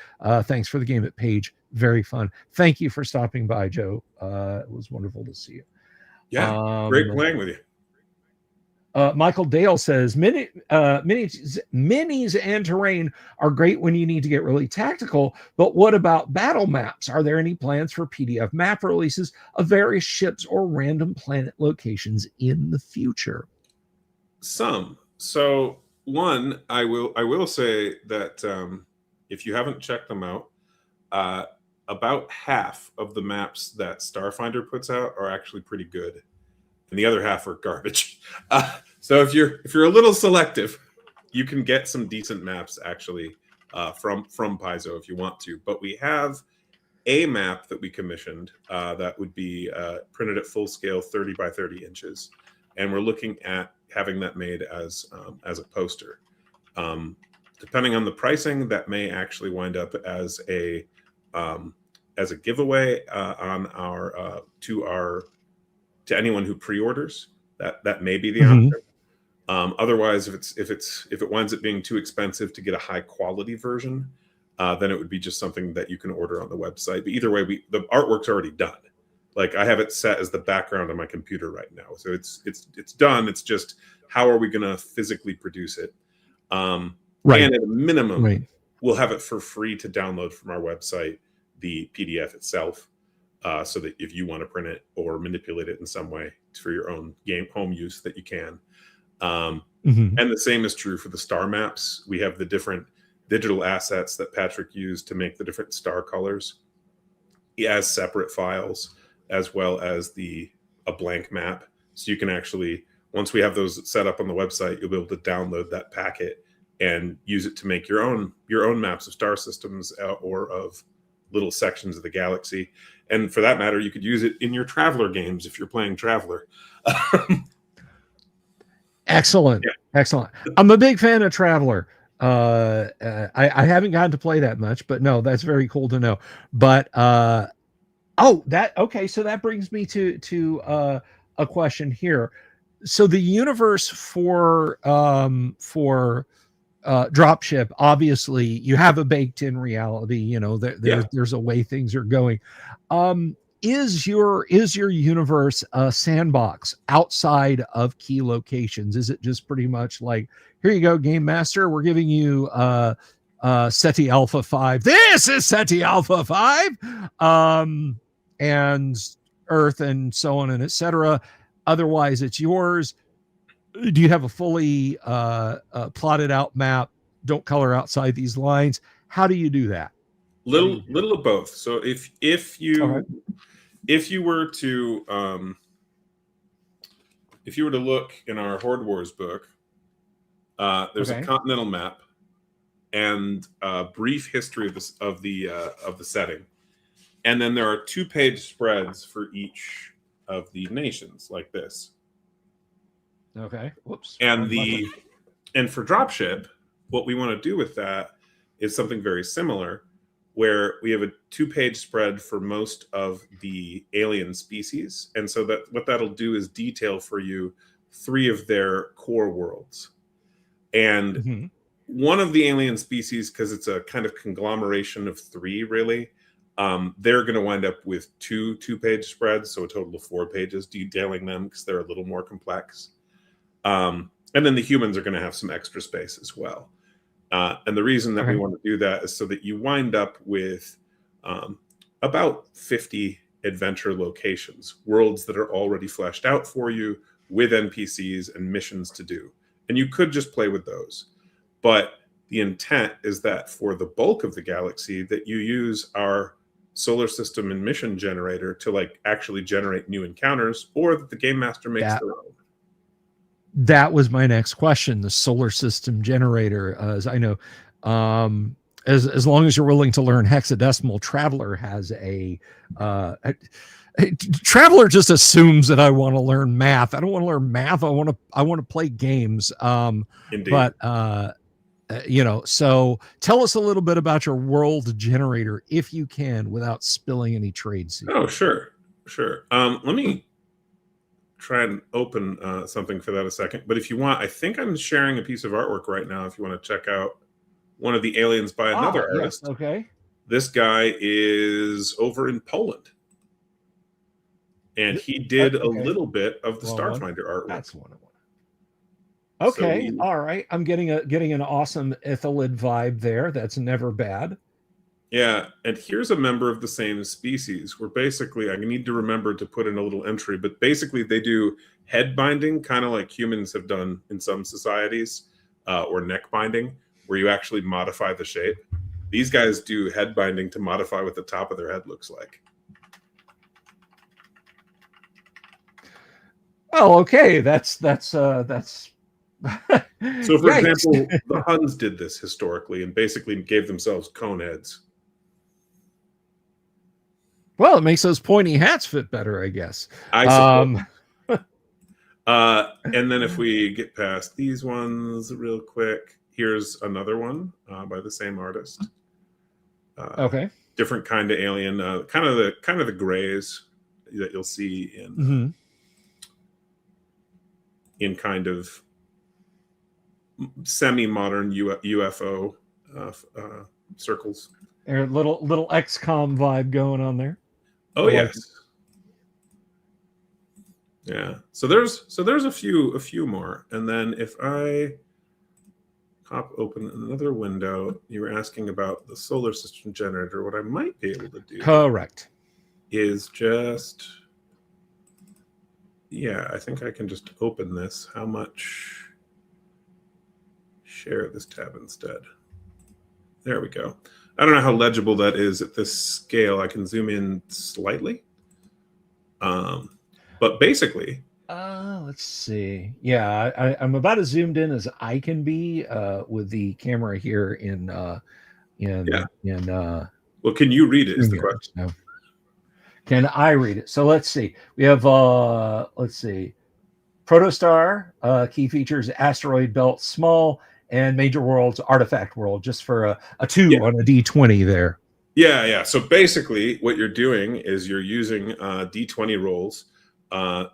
Thanks for the game at Page. Very fun. Thank you for stopping by, Joe. It was wonderful to see you. Yeah, great playing with you. Michael Dale says minis and terrain are great when you need to get really tactical, but what about battle maps? Are there any plans for PDF map releases of various ships or random planet locations in the future? Some. So one, I will say that if you haven't checked them out, about half of the maps that Starfinder puts out are actually pretty good, and the other half are garbage. So if you're a little selective, you can get some decent maps actually from Paizo if you want to. But we have a map that we commissioned that would be printed at full scale, 30 by 30 inches, and we're looking at having that made as a poster. Depending on the pricing, that may actually wind up as a giveaway on our to anyone who pre-orders. That may be the option. Otherwise, if it winds up being too expensive to get a high quality version, then it would be just something that you can order on the website. But either way, the artwork's already done. Like I have it set as the background on my computer right now, so it's done. It's just how are we going to physically produce it? Right. And at a minimum, we'll have it for free to download from our website, the PDF itself, so that if you want to print it or manipulate it in some way for your own home use, that you can. And the same is true for the star maps. We have the different digital assets that Patrick used to make the different star colors as separate files, as well as a blank map. So you can actually, once we have those set up on the website, you'll be able to download that packet and use it to make your own maps of star systems or of little sections of the galaxy. And for that matter, you could use it in your Traveler games if you're playing Traveler. Excellent. Excellent. I'm a big fan of Traveler. I haven't gotten to play that much, but no, that's very cool to know. But okay, so that brings me to a question here. So the universe for dropship, obviously you have a baked in reality, you know, Yeah. there's a way things are going. Is your universe a sandbox outside of key locations? Is it just pretty much like, here you go, game master, we're giving you SETI Alpha 5. This is SETI Alpha 5. And Earth and so on and etc. Otherwise, it's yours. Do you have a fully plotted out map? Don't color outside these lines. How do you do that? Little of both. So if you Okay. if you were to look in our Horde Wars book, there's a Okay. continental map and a brief history of the setting, and then there are 2-page spreads for each of the nations, like this. Okay. Whoops. And for dropship, what we want to do with that is something very similar, where we have a 2-page spread for most of the alien species, and so that what that'll do is detail for you 3 of their core worlds. And one of the alien species, because it's a kind of conglomeration of 3, really, they're going to wind up with 2-page spreads, so a total of 4 pages detailing them because they're a little more complex. And then the humans are going to have some extra space as well. And the reason that we want to do that is so that you wind up with about 50 adventure locations, worlds that are already fleshed out for you with NPCs and missions to do. And you could just play with those. But the intent is that for the bulk of the galaxy, that you use our solar system and mission generator to like actually generate new encounters, or that the game master makes their own. That was my next question. The solar system generator, as I know, as long as you're willing to learn hexadecimal, Traveler has Traveler just assumes that I want to learn math. I don't want to learn math. I want to play games. Indeed. But you know, so tell us a little bit about your world generator, if you can, without spilling any trade secrets. Oh, sure. Let me try and open something for that a second. But if you want, I think I'm sharing a piece of artwork right now. If you want to check out one of the aliens by another artist. Yes, okay. This guy is over in Poland. And he did a little bit of the Starfinder artwork. That's one of them. Okay, so all right. I'm getting an awesome Ethelid vibe there. That's never bad. Yeah, and here's a member of the same species where basically I need to remember to put in a little entry, but basically they do head binding, kind of like humans have done in some societies, or neck binding, where you actually modify the shape. These guys do head binding to modify what the top of their head looks like. Oh, okay. That's So, for example, the Huns did this historically and basically gave themselves cone heads. Well, it makes those pointy hats fit better, I guess. I suppose. And then if we get past these ones real quick, here's another one by the same artist. Okay. Different kind of alien, kind of the grays that you'll see in kind of semi-modern UFO circles. There's a little XCOM vibe going on there. Oh, yes. Yeah. So there's a few more. And then if I pop open another window, you were asking about the solar system generator. What I might be able to do, correct, is just, yeah, I think I can just open this. How much? Share this tab instead. There we go. I don't know how legible that is at this scale. I can zoom in slightly. But basically, let's see. Yeah, I'm about as zoomed in as I can be with the camera here in well, can you read it is the question. No. Can I read it? So let's see. We have Protostar, key features, asteroid belt, small, and major worlds, artifact world, just for a 2 on a D20 there. Yeah. So basically what you're doing is you're using D20 rolls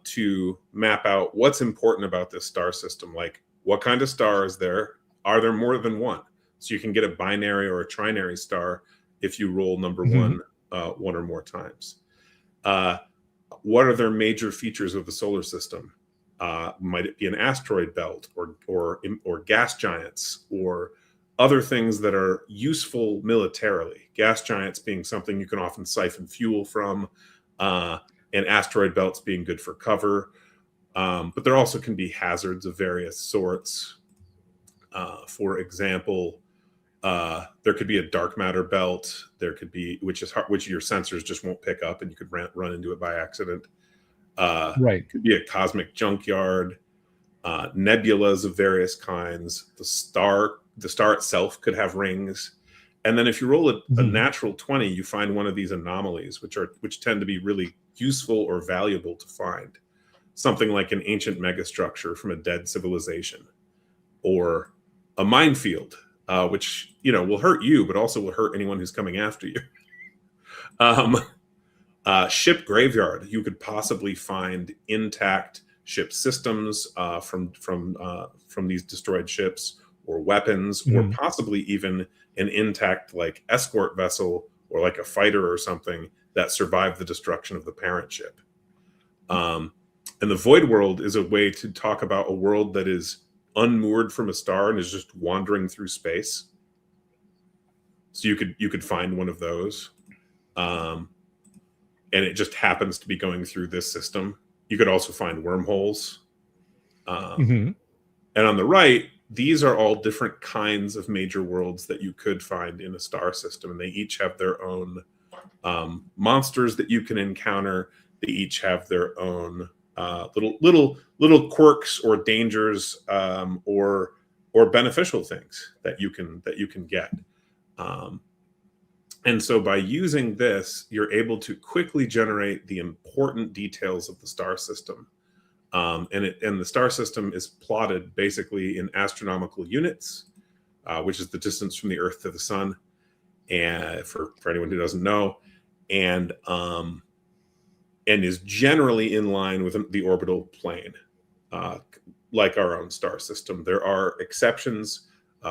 to map out what's important about this star system. Like, what kind of star is there? are there more than one? So you can get a binary or a trinary star if you roll number Mhm. one or more times. What are their major features of the solar system? Might it be an asteroid belt or gas giants or other things that are useful militarily? Gas giants being something you can often siphon fuel from, and asteroid belts being good for cover. But there also can be hazards of various sorts. For example, there could be a dark matter belt. There could be which your sensors just won't pick up, and you could run into it by accident. Right. Could be a cosmic junkyard. Nebulas of various kinds. The star itself could have rings. And then if you roll a Mhm. natural 20, you find one of these anomalies, which tend to be really useful or valuable to find. Something like an ancient megastructure from a dead civilization, or a minefield, which will hurt you, but also will hurt anyone who's coming after you. Ship graveyard. You could possibly find intact ship systems from these destroyed ships, or weapons, or Mhm. possibly even an intact like escort vessel or like a fighter or something that survived the destruction of the parent ship. And the void world is a way to talk about a world that is unmoored from a star and is just wandering through space. So you could find one of those, and it just happens to be going through this system. You could also find wormholes. Mhm. And on the right, these are all different kinds of major worlds that you could find in a star system, and they each have their own monsters that you can encounter. They each have their own little quirks or dangers, or beneficial things that you can get. And so by using this, you're able to quickly generate the important details of the star system. And the star system is plotted basically in astronomical units, which is the distance from the Earth to the Sun. And for anyone who doesn't know, and is generally in line with the orbital plane, like our own star system. There are exceptions.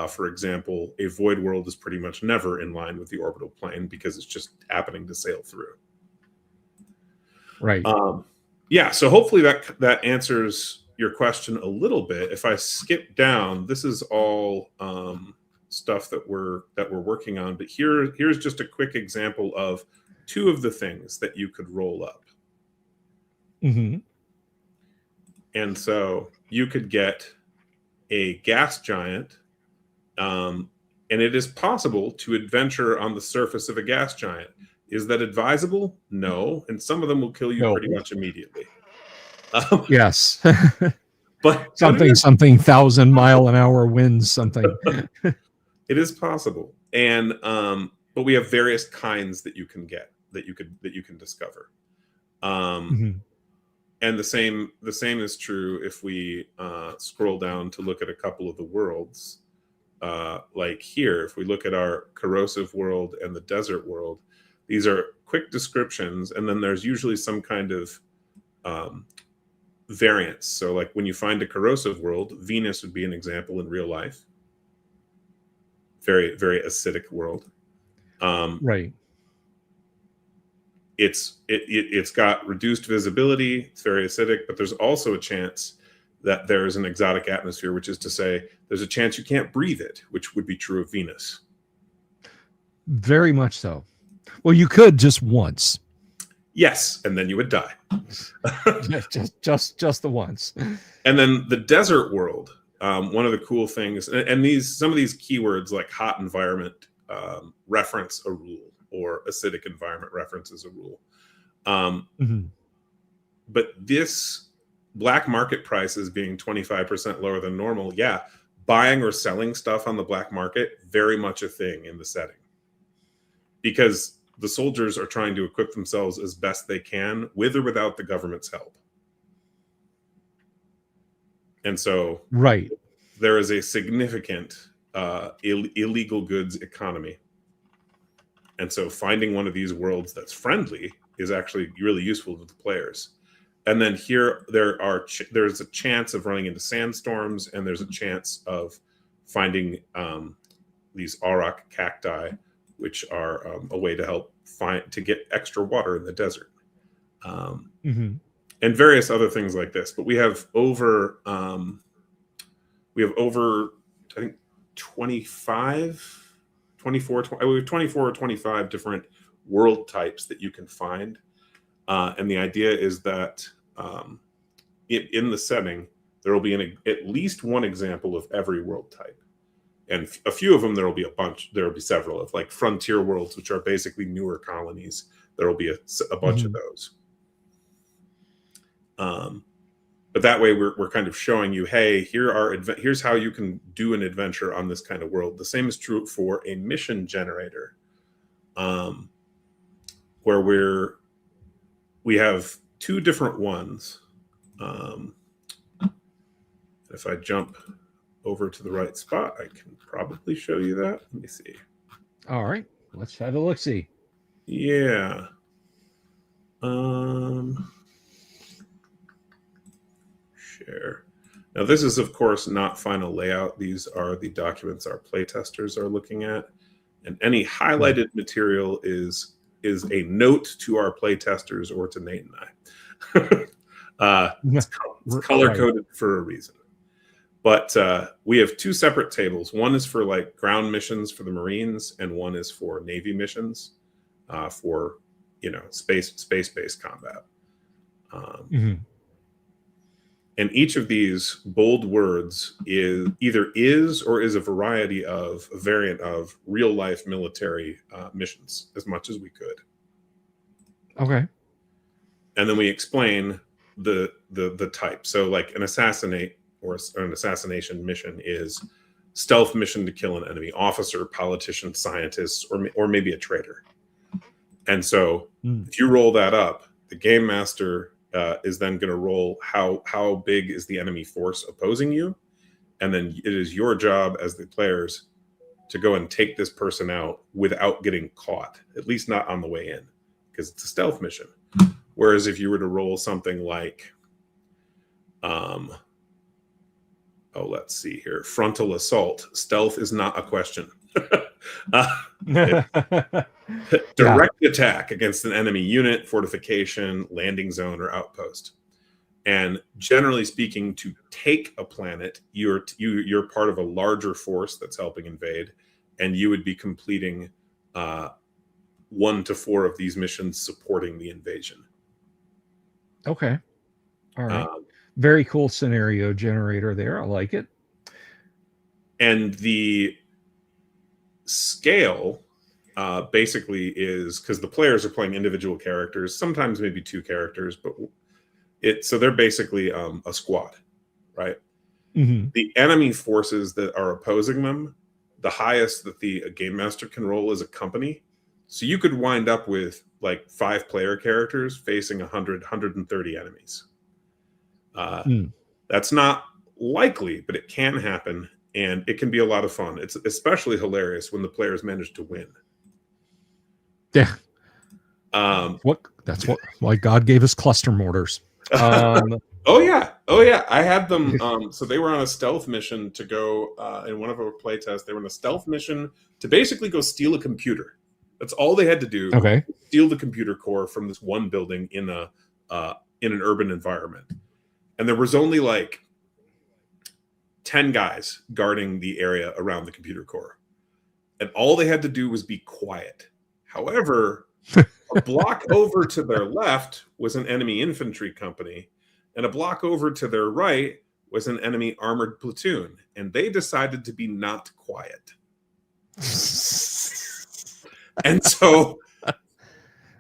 For example, a void world is pretty much never in line with the orbital plane because it's just happening to sail through. Right. Yeah, so hopefully that answers your question a little bit. If I skip down, this is all stuff that we're working on. But here's just a quick example of two of the things that you could roll up. Mhm. And so you could get a gas giant, and it is possible to adventure on the surface of a gas giant. Is that advisable? No, and some of them will kill you No. pretty much immediately. Yes. But something it is 1,000-mile-an-hour winds something. it is possible, and but we have various kinds that you can get that you can discover. Mhm. And the same is true if we scroll down to look at a couple of the worlds. Like here, if we look at our corrosive world and the desert world, these are quick descriptions, and then there's usually some kind of variance. So like when you find a corrosive world, Venus would be an example in real life. Very, very acidic world. Right. It's got reduced visibility. It's very acidic, but there's also a chance that there is an exotic atmosphere, which is to say there's a chance you can't breathe it, which would be true of Venus. Very much so. Well, you could just once. Yes, and then you would die. just the once. And then the desert world. One of the cool things, and some of these keywords like hot environment reference a rule, or acidic environment references a rule. Mhm. But this black market prices being 25% lower than normal, yeah, buying or selling stuff on the black market, very much a thing in the setting. Because the soldiers are trying to equip themselves as best they can, with or without the government's help. And so Right. there is a significant illegal goods economy. And so finding one of these worlds that's friendly is actually really useful to the players. And then here there's a chance of running into sandstorms, and there's a chance of finding these auroch cacti, which are a way to help to get extra water in the desert, and various other things like this. But we have over I think 24 or 25 different world types that you can find, and the idea is that in the setting there will be at least one example of every world type. And a few of them, there will be a bunch. There will be several of like frontier worlds, which are basically newer colonies. There will be a bunch of those. But that way, we're kind of showing you, hey, here's how you can do an adventure on this kind of world. The same is true for a mission generator, where we have two different ones. If I jump over to the right spot, I can probably show you that. Let me see. All right, let's have a look-see. Yeah. Share. Now, this is, of course, not final layout. These are the documents our playtesters are looking at. And any highlighted material is a note to our playtesters or to Nate and I. It's color-coded for a reason. But we have two separate tables. One is for like ground missions for the Marines, and one is for Navy missions for space-based combat. And each of these bold words is or is a variety of a variant of real-life military missions, as much as we could. Okay. And then we explain the type. So like an assassination mission is stealth mission to kill an enemy officer, politician, scientist, or maybe a traitor. And so if you roll that up, the game master is then going to roll how big is the enemy force opposing you, and then it is your job as the players to go and take this person out without getting caught, at least not on the way in, because it's a stealth mission. Whereas if you were to roll something like let's see here. Frontal assault. Stealth is not a question. Direct attack against an enemy unit, fortification, landing zone, or outpost. And generally speaking, to take a planet, you're part of a larger force that's helping invade, and you would be completing 1 to 4 of these missions supporting the invasion. Okay. All right. Very cool scenario generator there. I like it. And the scale basically is, because the players are playing individual characters, sometimes maybe 2 characters, but so they're basically a squad, right? The enemy forces that are opposing them, the highest that the game master can roll is a company. So you could wind up with like 5 player characters facing 130 enemies. That's not likely, but it can happen, and it can be a lot of fun. It's especially hilarious when the players manage to win. Yeah. That's why God gave us cluster mortars. Oh yeah. I had them. So they were on a stealth mission to go in one of our playtests. They were on a stealth mission to basically go steal a computer. That's all they had to do. Okay. Steal the computer core from this one building in an urban environment. And there was only like 10 guys guarding the area around the computer core. And all they had to do was be quiet. However, a block over to their left was an enemy infantry company, and a block over to their right was an enemy armored platoon. And they decided to be not quiet. And so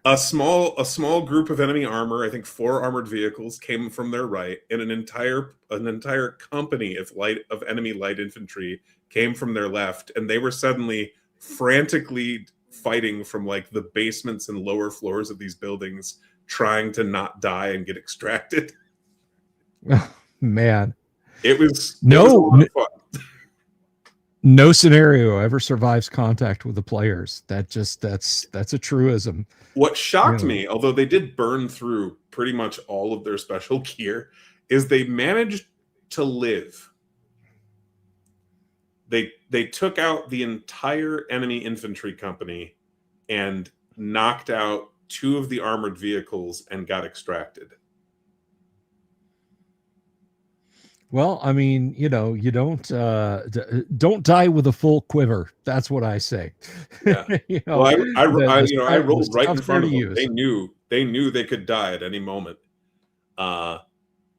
a small group of enemy armor, I think 4 armored vehicles, came from their right, and an entire company of enemy light infantry came from their left, and they were suddenly frantically fighting from like the basements and lower floors of these buildings, trying to not die and get extracted. Oh, man, it was a lot of fun. No scenario ever survives contact with the players. That's a truism. What shocked me, although they did burn through pretty much all of their special gear, is they managed to live. they took out the entire enemy infantry company and knocked out 2 of the armored vehicles and got extracted. Well, I mean, you know, you don't die with a full quiver. That's what I say. Yeah. You know, Well, I the rolled right in stuff's there front to of them. use. They knew they could die at any moment. And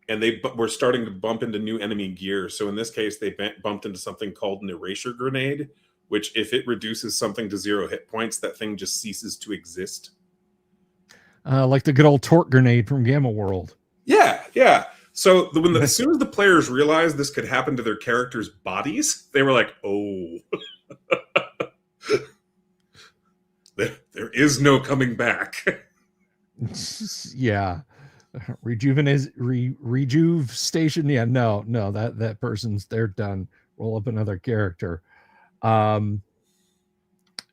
they were starting to bump into new enemy gear. So in this case, they bumped into something called an erasure grenade, which if it reduces something to 0 hit points, that thing just ceases to exist. Like the good old torque grenade from Gamma World. Yeah, yeah. So as soon as the players realized this could happen to their characters' bodies, they were like, "Oh, there is no coming back." Yeah, rejuve station. Yeah, no, that person's they're done. Roll up another character.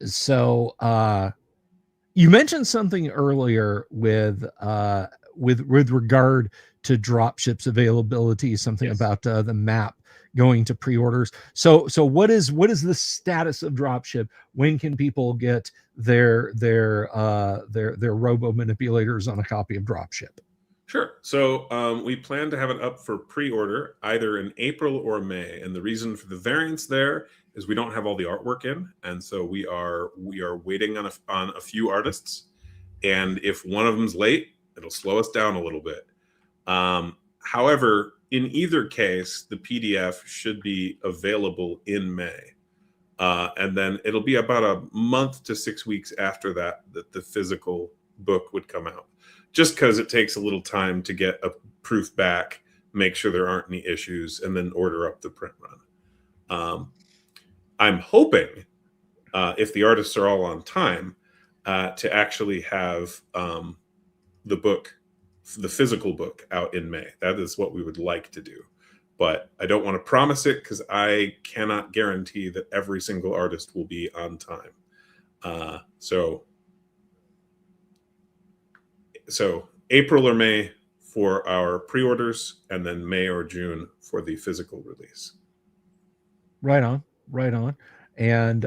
So you mentioned something earlier with regard to dropships availability, something Yes. about the map going to pre-orders. So what is the status of dropship? When can people get their robo manipulators on a copy of dropship? Sure. So we plan to have it up for pre-order either in April or May, and the reason for the variance there is we don't have all the artwork in, and so we are waiting on a few artists, and if one of them's late, it'll slow us down a little bit. However, in either case, the PDF should be available in May, and then it'll be about a month to 6 weeks after that the physical book would come out. Just because it takes a little time to get a proof back, make sure there aren't any issues, and then order up the print run. I'm hoping, if the artists are all on time, to actually have the book, the physical book, out in May. That is what we would like to do. But I don't want to promise it because I cannot guarantee that every single artist will be on time. So April or May for our pre-orders, and then May or June for the physical release. Right on. And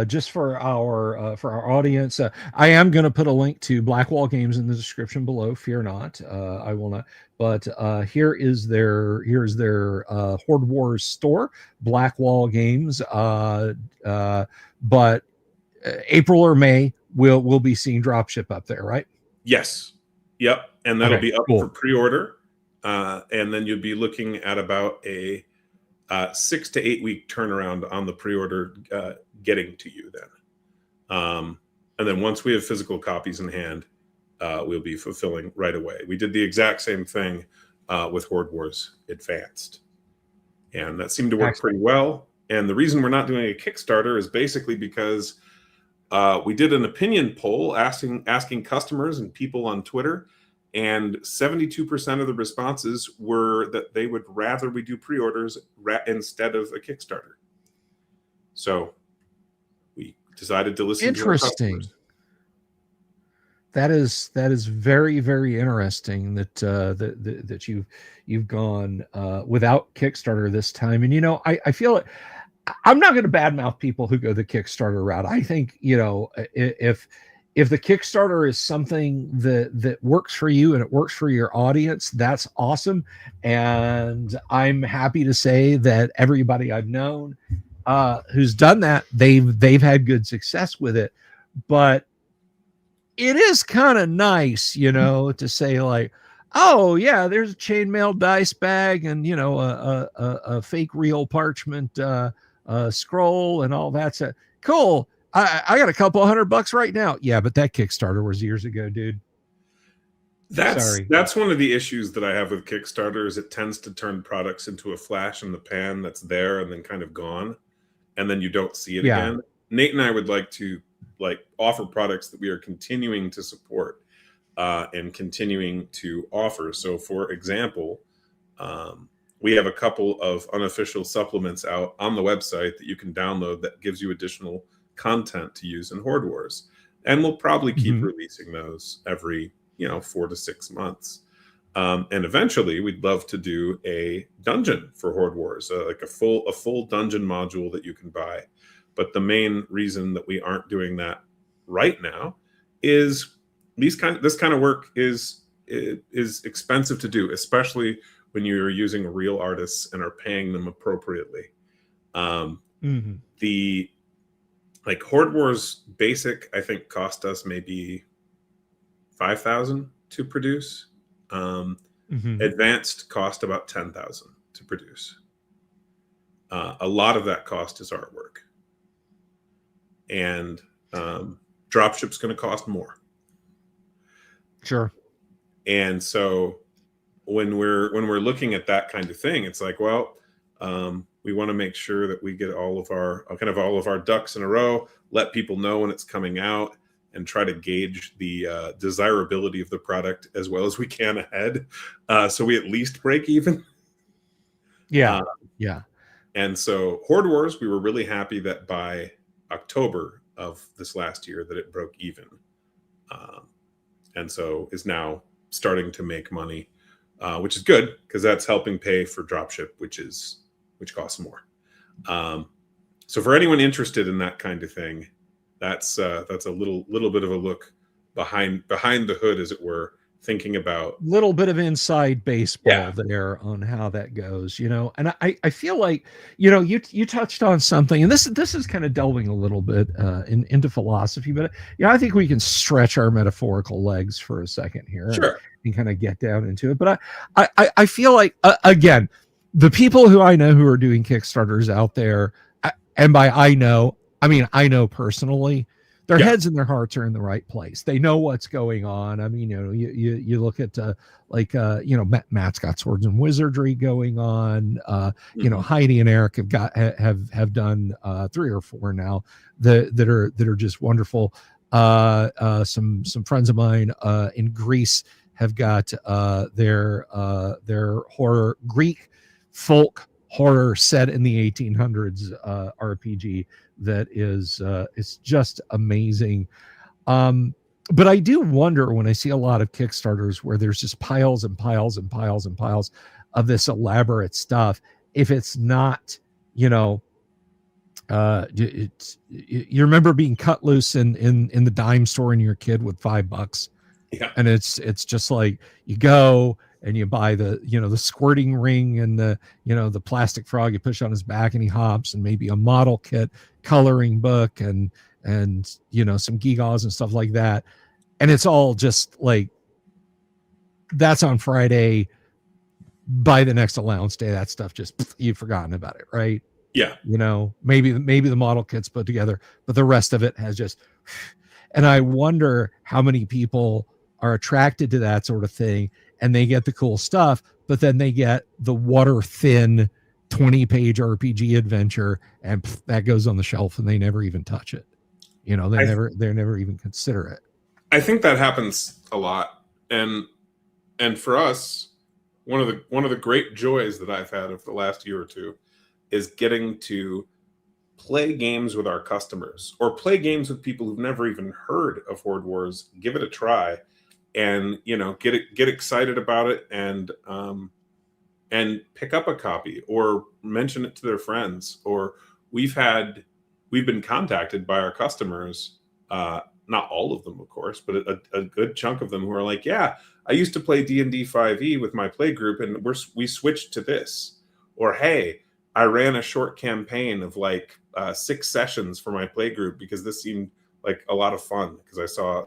just for our audience, I am going to put a link to Blackwall Games in the description below. Fear not, I will not. But here is their Horde Wars store, Blackwall Games. But April or May, we'll be seeing dropship up there, right? Yes. Yep. And that'll be up cool. for pre-order. And then you'll be looking at about a 6 to 8 week turnaround on the pre-order getting to you then. And then once we have physical copies in hand, we'll be fulfilling right away. We did the exact same thing with Horde Wars Advanced. And that seemed to work pretty well. And the reason we're not doing a Kickstarter is basically because we did an opinion poll asking customers and people on Twitter, and 72% of the responses were that they would rather we do pre-orders instead of a Kickstarter. So we decided to listen to our customers. That is very, very interesting that you've gone without Kickstarter this time. And I feel it. I'm not going to badmouth people who go the Kickstarter route. I think, if the Kickstarter is something that works for you and it works for your audience, that's awesome. And I'm happy to say that everybody I've known who's done that, they've had good success with it. But it is kind of nice, to say like, oh yeah, there's a chainmail dice bag and a fake real parchment scroll and all that stuff. Cool. I got a couple $100 right now. Yeah, but that Kickstarter was years ago, dude. That's one of the issues that I have with Kickstarter is it tends to turn products into a flash in the pan that's there and then kind of gone, and then you don't see it again. Nate and I would like to offer products that we are continuing to support and continuing to offer. So, for example, we have a couple of unofficial supplements out on the website that you can download that gives you additional content to use in Horde Wars. And we'll probably keep releasing those every, 4 to 6 months. And eventually, we'd love to do a dungeon for Horde Wars, like a full dungeon module that you can buy. But the main reason that we aren't doing that right now is this kind of work is expensive to do, especially when you're using real artists and are paying them appropriately. The like Horde Wars basic, I think, cost us maybe 5,000 to produce. Advanced cost about 10,000 to produce. A lot of that cost is artwork, and dropship's going to cost more. Sure. And so when we're looking at that kind of thing, it's like, well, we want to make sure that we get all of our ducks in a row, let people know when it's coming out, and try to gauge the desirability of the product as well as we can ahead, so we at least break even. Yeah. And so Horde Wars, we were really happy that by October of this last year that it broke even, and so is now starting to make money, which is good because that's helping pay for dropship, which costs more. So for anyone interested in that kind of thing, that's a little bit of a look behind the hood, as it were, thinking about little bit of inside baseball there on how that goes, and I feel like, you touched on something, and this is kind of delving a little bit into philosophy, but I think we can stretch our metaphorical legs for a second here. Sure. And kind of get down into it. But I feel like, again, the people who I know who are doing Kickstarters out there, and by I know personally, their heads and their hearts are in the right place. They know what's going on. I mean, you look at Matt's got Swords and Wizardry going on. Heidi and Eric have done 3 or 4 now that are just wonderful. Some friends of mine in Greece have got their Greek folk horror set in the 1800s RPG that is just amazing. But I do wonder when I see a lot of Kickstarters where there's just piles and piles and piles and piles of this elaborate stuff, if it's not, you remember being cut loose in the dime store and you're a kid with $5. Yeah. And it's just like you go and you buy the squirting ring and the plastic frog you push on his back and he hops, and maybe a model kit, coloring book, and some gewgaws and stuff like that. And it's all just like, that's on Friday. By the next allowance day, that stuff just, you've forgotten about it, right? Yeah. Maybe the model kit's put together, but the rest of it has just, and I wonder how many people are attracted to that sort of thing, and they get the cool stuff, but then they get the water thin 20-page RPG adventure, and that goes on the shelf, and they never even touch it. They never even consider it. I think that happens a lot, and for us, one of the great joys that I've had of the last year or two is getting to play games with our customers, or play games with people who've never even heard of Horde Wars, give it a try, and get excited about it, and pick up a copy or mention it to their friends. Or we've been contacted by our customers, not all of them, of course, but a good chunk of them, who are like, yeah, I used to play D&D 5e with my play group, and we switched to this. Or, hey, I ran a short campaign of 6 sessions for my play group because this seemed like a lot of fun, because I saw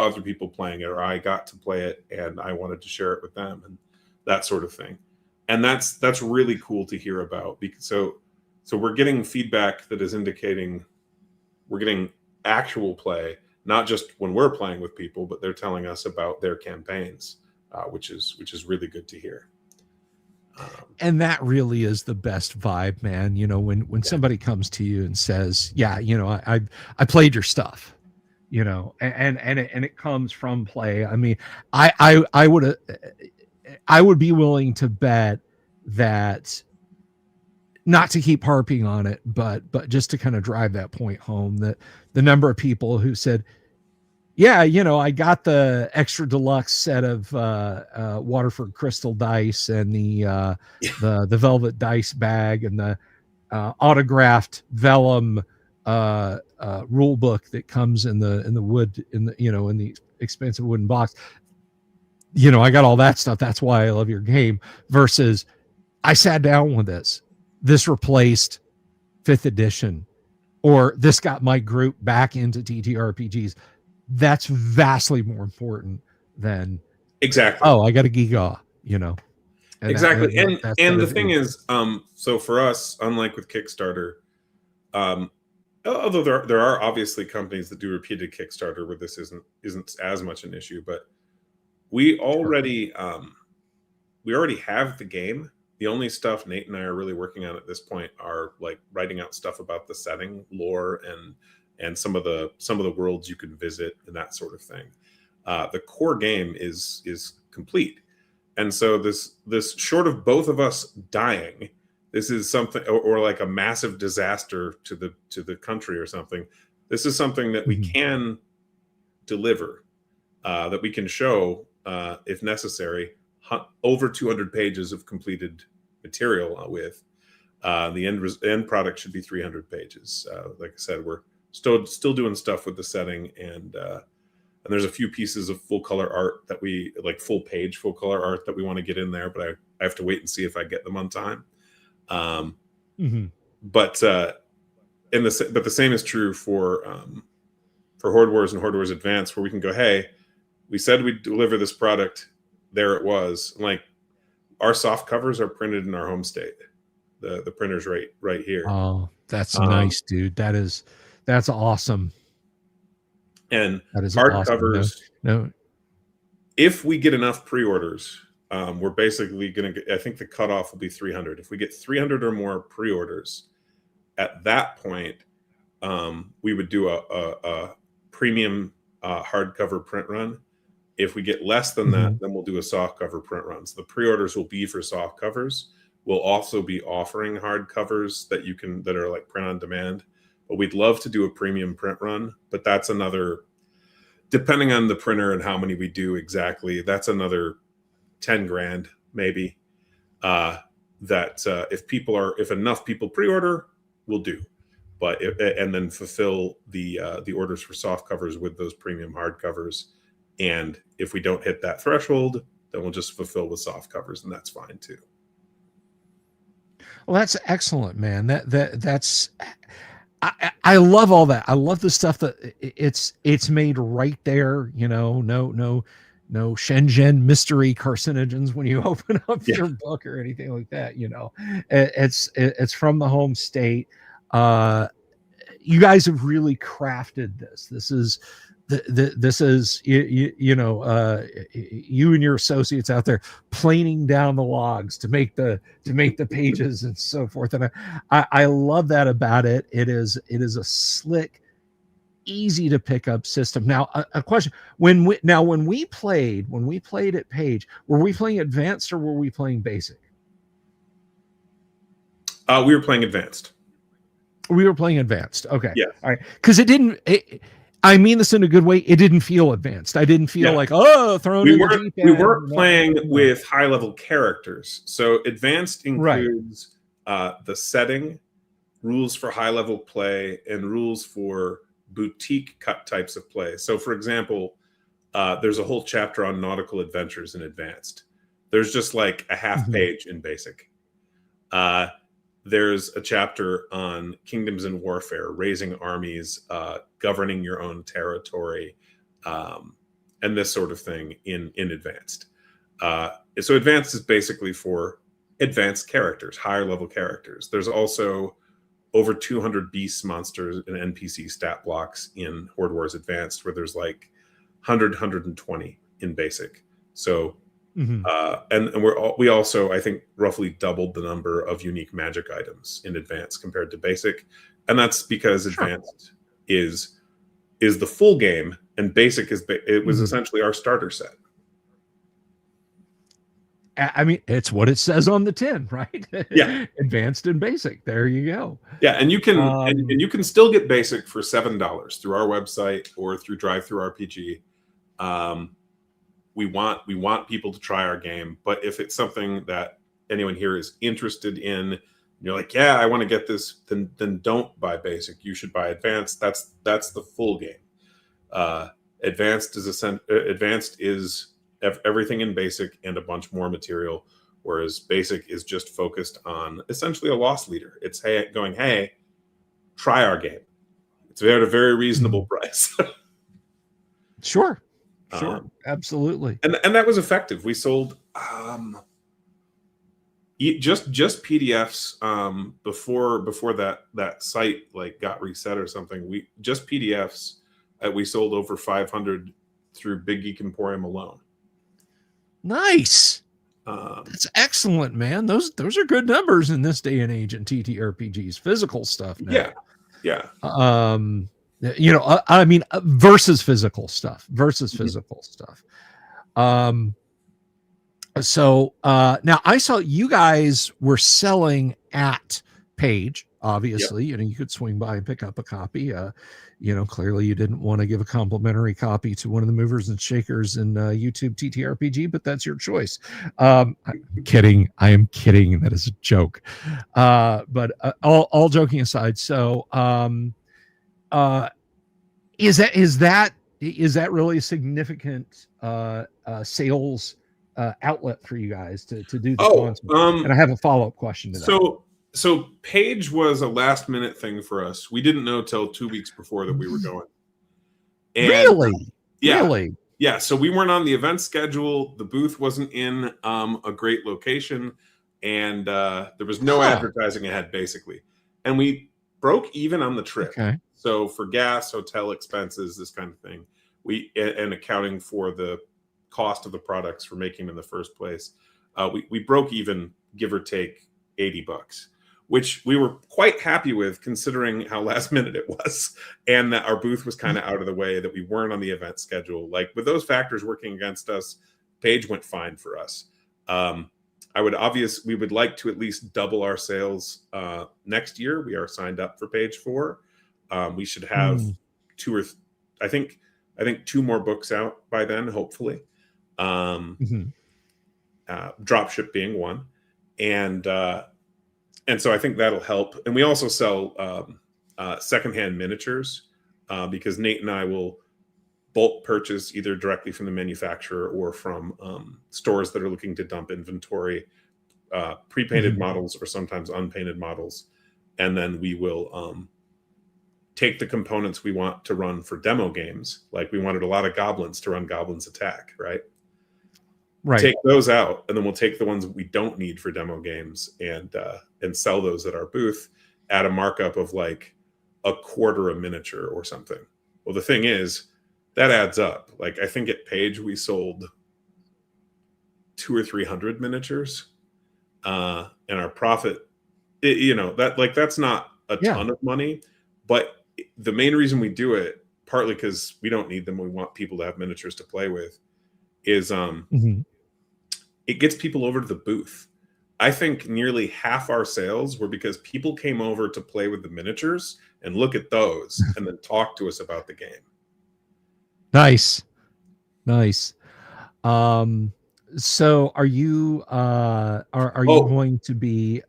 other people playing it, or I got to play it and I wanted to share it with them, and that sort of thing. And that's really cool to hear about, because so we're getting feedback that is indicating we're getting actual play, not just when we're playing with people, but they're telling us about their campaigns, which is really good to hear. And that really is the best vibe, man. When somebody comes to you and says, yeah, I played your stuff, and it comes from play. I mean, I would be willing to bet that, not to keep harping on it, but just to kind of drive that point home, that the number of people who said, Yeah, I got the extra deluxe set of Waterford crystal dice and the velvet dice bag and the autographed vellum rule book that comes in the wood in the expensive wooden box. I got all that stuff. That's why I love your game. Versus, I sat down with this. This replaced 5th edition, or this got my group back into TTRPGs. That's vastly more important than Exactly. Oh, I got a Giga, And exactly. And the thing is, is, so for us, unlike with Kickstarter, although there are obviously companies that do repeated Kickstarter where this isn't as much an issue, but we already have the game. The only stuff Nate and I are really working on at this point are like writing out stuff about the setting, lore, and some of the worlds you can visit and that sort of thing. The core game is complete, and so this short of both of us dying, this is something, or like a massive disaster to the country or something. This is something that we can deliver, that we can show if necessary. Over 200 pages of completed material with. The end product should be 300 pages. Like I said, we're still doing stuff with the setting, and there's a few pieces of full color art that we like, full color art that we want to get in there, but I have to wait and see if I get them on time. But the same is true for Horde Wars and Horde Wars Advanced, where we can go, hey, we said we'd deliver this product. There it was. Like, our soft covers are printed in our home state. The printer's right here. Oh, that's nice, dude. That's awesome. And that is hard awesome. Covers. No. If we get enough pre-orders, we're basically going to. I think the cutoff will be 300. If we get 300 or more pre-orders, at that point, we would do a premium hardcover print run. If we get less than that, then we'll do a soft cover print run. So the pre-orders will be for soft covers. We'll also be offering hard covers that are like print on demand. But we'd love to do a premium print run. But that's another, depending on the printer and how many we do exactly, that's another 10 grand maybe. If enough people pre-order, we'll do. But and then fulfill the orders for soft covers with those premium hard covers. And if we don't hit that threshold, then we'll just fulfill with soft covers, and that's fine too. Well, that's excellent, man. I love all that. I love the stuff that it's made right there. No Shenzhen mystery carcinogens when you open up your book or anything like that. It's from the home state. You guys have really crafted this. This is you and your associates out there planing down the logs to make the pages and so forth, and I love that about it. It is a slick, easy to pick up system. Now, a question: when we played at Page, were we playing advanced or were we playing basic? We were playing advanced. We were playing advanced. Okay. Yeah. All right. Because I mean this in a good way. It didn't feel advanced. I didn't feel like, thrown in the deep end. We weren't playing with high level characters. So advanced includes the setting, rules for high level play, and rules for boutique cut types of play. So, for example, there's a whole chapter on nautical adventures in advanced. There's just like a half page in basic. There's a chapter on kingdoms and warfare, raising armies, governing your own territory, and this sort of thing in advanced. So advanced is basically for advanced characters, higher level characters. There's also over 200 beast monsters and NPC stat blocks in Horde Wars Advanced, where there's like 120 in basic. So and we also, I think, roughly doubled the number of unique magic items in advanced compared to basic, and that's because advanced is the full game, and basic was essentially our starter set. I mean, it's what it says on the tin, right? Yeah. Advanced and basic. There you go. Yeah, and you can Um, and you can still get basic for $7 through our website or through Drive-Thru RPG. We want people to try our game, but if it's something that anyone here is interested in, you're like, yeah, I want to get this, then don't buy basic. You should buy advanced. That's the full game. Uh, advanced is everything in basic and a bunch more material, whereas basic is just focused on essentially a loss leader. It's hey, try our game. It's at a very reasonable price. sure, absolutely. And that was effective. We sold just PDFs before that site like got reset or something. We just PDFs we sold over 500 through Big Geek Emporium alone. Nice. That's excellent, man. Those are good numbers in this day and age in TTRPGs, physical stuff now. Yeah. I mean, versus physical stuff. So now I saw you guys were selling at Page, obviously. Yep. You could swing by and pick up a copy. Clearly you didn't want to give a complimentary copy to one of the movers and shakers in YouTube TTRPG, but that's your choice. I'm kidding. I am kidding. That is a joke. But all joking aside, so is that really a significant sales outlet for you guys to do the and I have a follow-up question to that. So Page was a last minute thing for us. We didn't know till 2 weeks before that we were going. And really? Yeah. Really? Yeah. So we weren't on the event schedule. The booth wasn't in a great location, and there was no advertising ahead, basically. And we broke even on the trip. Okay. So for gas, hotel expenses, this kind of thing, and accounting for the cost of the products for making them in the first place, we broke even, give or take $80, which we were quite happy with considering how last minute it was, and that our booth was kind of out of the way, that we weren't on the event schedule. Like, with those factors working against us, Page went fine for us. We would like to at least double our sales next year. We are signed up for Page 4. We should have I think 2 more books out by then, hopefully. Dropship being one, and so I think that'll help. And we also sell secondhand miniatures because Nate and I will bulk purchase either directly from the manufacturer or from stores that are looking to dump inventory, pre-painted models or sometimes unpainted models, and then we will take the components we want to run for demo games. Like, we wanted a lot of goblins to run Goblins Attack, right? Take those out, and then we'll take the ones that we don't need for demo games and sell those at our booth at a markup of like $0.25 a miniature or something. Well, the thing is, that adds up. Like, I think at Page we sold 200 or 300 miniatures, and our profit, that's not a ton of money, but the main reason we do it, partly because we don't need them, we want people to have miniatures to play with, is it gets people over to the booth. I think nearly half our sales were because people came over to play with the miniatures and look at those and then talk to us about the game. Nice. So are you going to be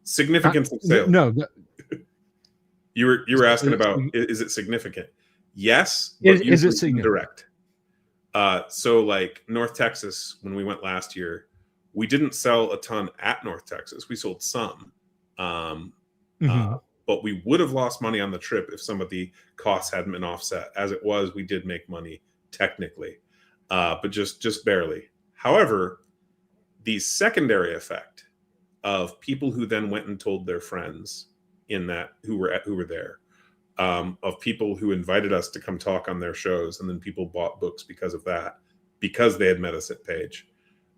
significance of sales? No. You were asking about, is it significant? Yes, but is it significant? Direct. So like North Texas, when we went last year, we didn't sell a ton at North Texas. We sold some, but we would have lost money on the trip if some of the costs hadn't been offset. As it was, we did make money technically, but just barely. However, the secondary effect of people who then went and told their friends who were there, of people who invited us to come talk on their shows, and then people bought books because of that, because they had met us at Page,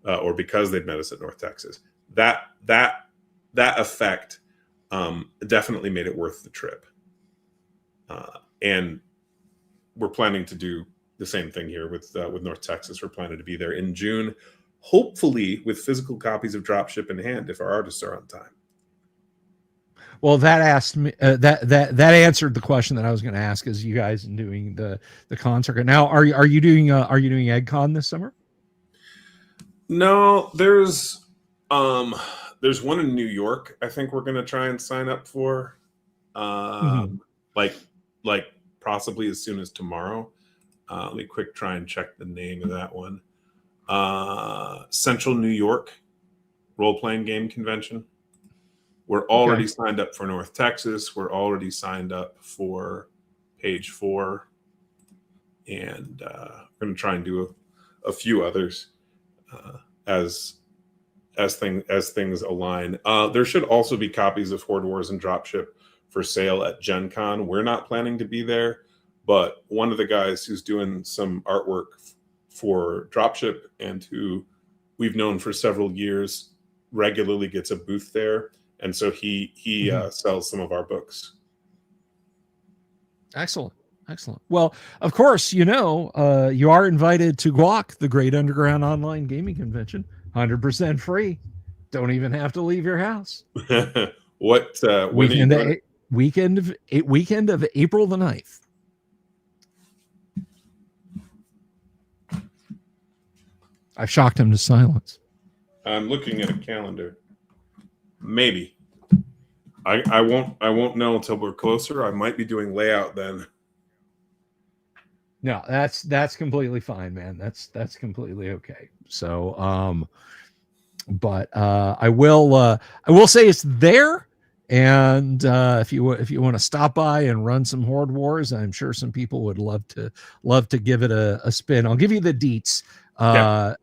or because they'd met us at North Texas. That effect definitely made it worth the trip. And we're planning to do the same thing here with North Texas. We're planning to be there in June. hopefully with physical copies of Dropship in hand if our artists are on time. Well, that asked me that answered the question that I was going to ask. Is you guys doing the concert now? Are you doing EggCon this summer? No, there's one in New York. I think we're going to try and sign up for, like possibly as soon as tomorrow. Let me quick try and check the name of that one. Central New York role-playing game convention. We're already signed up for North Texas. We're already signed up for Page 4. And we're going to try and do a few others as things align. There should also be copies of Horde Wars and Dropship for sale at Gen Con. We're not planning to be there, but one of the guys who's doing some artwork for Dropship and who we've known for several years regularly gets a booth there. And so he sells some of our books. Excellent. Well, of course, you are invited to GWOC, the Great Underground Online Gaming Convention, 100% free. Don't even have to leave your house. What weekend of April the 9th. I've shocked him to silence. I'm looking at a calendar. Maybe. I won't know until we're closer. I might be doing layout then. No, that's completely fine, man. That's completely okay. So but I will say it's there. And if you want to stop by and run some Horde Wars, I'm sure some people would love to give it a spin. I'll give you the deets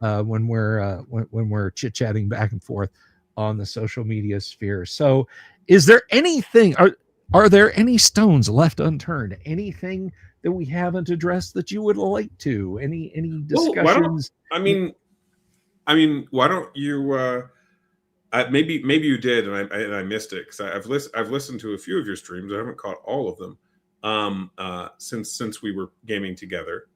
when we're chit-chatting back and forth on the social media sphere. So is there anything, are there any stones left unturned? Anything that we haven't addressed that you would like to? Any discussions? Well, why don't you maybe you did and I missed it, because I've listened to a few of your streams. I haven't caught all of them since we were gaming together.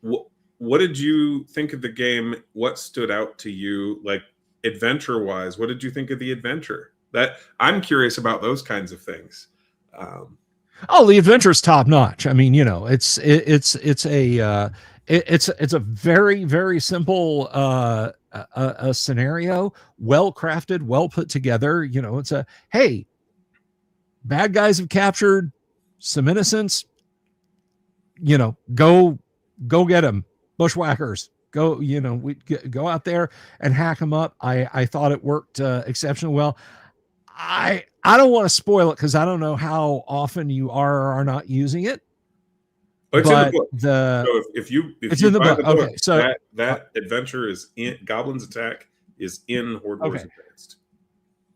What did you think of the game? What stood out to you, like adventure wise? What did you think of the adventure? That I'm curious about those kinds of things. The adventure's top notch. I mean, it's a very, very simple a scenario, well crafted, well put together. It's a, hey, bad guys have captured some innocents. Go get them, bushwhackers. Go, we go out there and hack them up. I thought it worked exceptionally well. I don't want to spoil it because I don't know how often you are or are not using it. It's in the book. So if you in the book. Okay, so that adventure is in Goblin's Attack is in Horde Wars Advanced.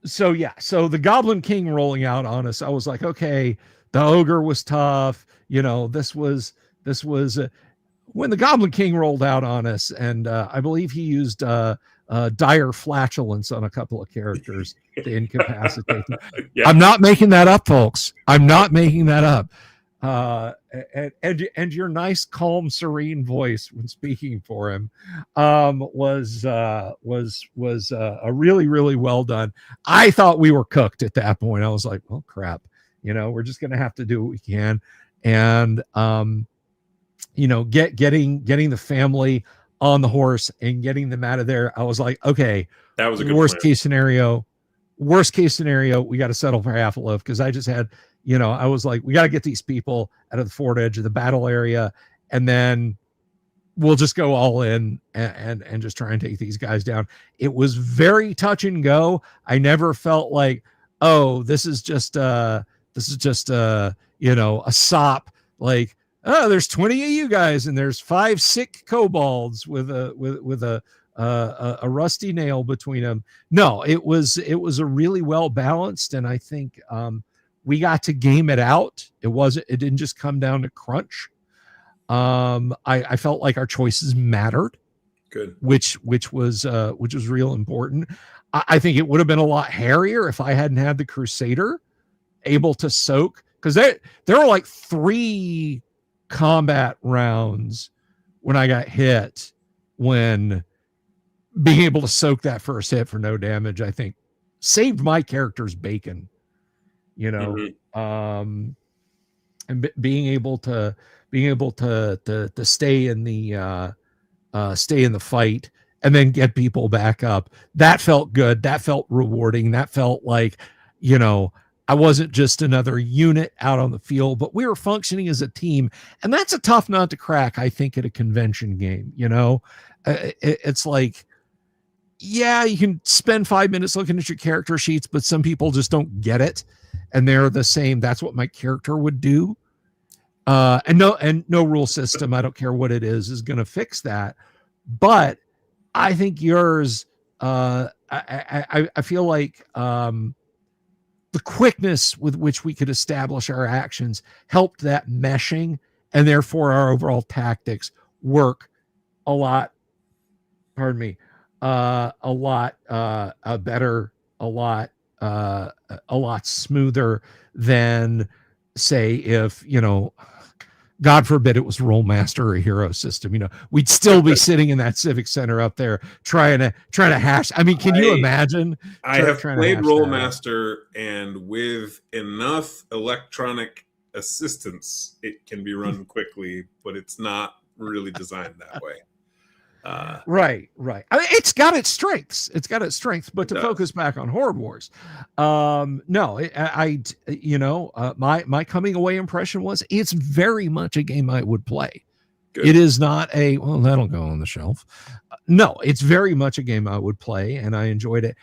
So so the Goblin King rolling out on us, I was like, okay, the ogre was tough. This was when the Goblin King rolled out on us, and I believe he used dire flatulence on a couple of characters to incapacitate them. Yeah. I'm not making that up, folks. I'm not making that up. And your nice, calm, serene voice when speaking for him was a really, really well done. I thought we were cooked at that point. I was like, well, crap. We're just gonna have to do what we can, and getting the family on the horse and getting them out of there. I was like, okay, that was a good worst case scenario. We got to settle for half a loaf, because I just had, I was like, we got to get these people out of the fort edge of the battle area, and then we'll just go all in and just try and take these guys down. It was very touch and go. I never felt like, oh, this is just a sop, like, oh, there's 20 of you guys and there's 5 sick kobolds with a rusty nail between them. No, it was a really well balanced, and I think we got to game it out. It didn't just come down to crunch. I felt like our choices mattered. Good. Which was real important. I think it would have been a lot hairier if I hadn't had the Crusader able to soak, because there were like 3 combat rounds when I got hit when being able to soak that first hit for no damage, I think, saved my character's bacon. You know, and being able to stay in the fight and then get people back up, that felt good. That felt rewarding. That felt like, you know, I wasn't just another unit out on the field, but we were functioning as a team. And that's a tough nut to crack, I think, at a convention game. You know, it's like, yeah, you can spend 5 minutes looking at your character sheets, but some people just don't get it. And they're the same. That's what my character would do. And no rule system, I don't care what it is going to fix that. But I think yours, I feel like the quickness with which we could establish our actions helped that meshing, and therefore our overall tactics work a lot. Pardon me, a lot better, a lot smoother than, say, if, you know, God forbid it was Rollmaster or a hero system. You know, we'd still be sitting in that civic center up there trying to hash. I mean, can you imagine? I have played Rollmaster, and with enough electronic assistance, it can be run quickly, but it's not really designed that way. Right. I mean, it's got its strengths. But to focus back on Horde Wars, no, my coming away impression was it's very much a game I would play. Good. It is not that'll go on the shelf. No, it's very much a game I would play, and I enjoyed it.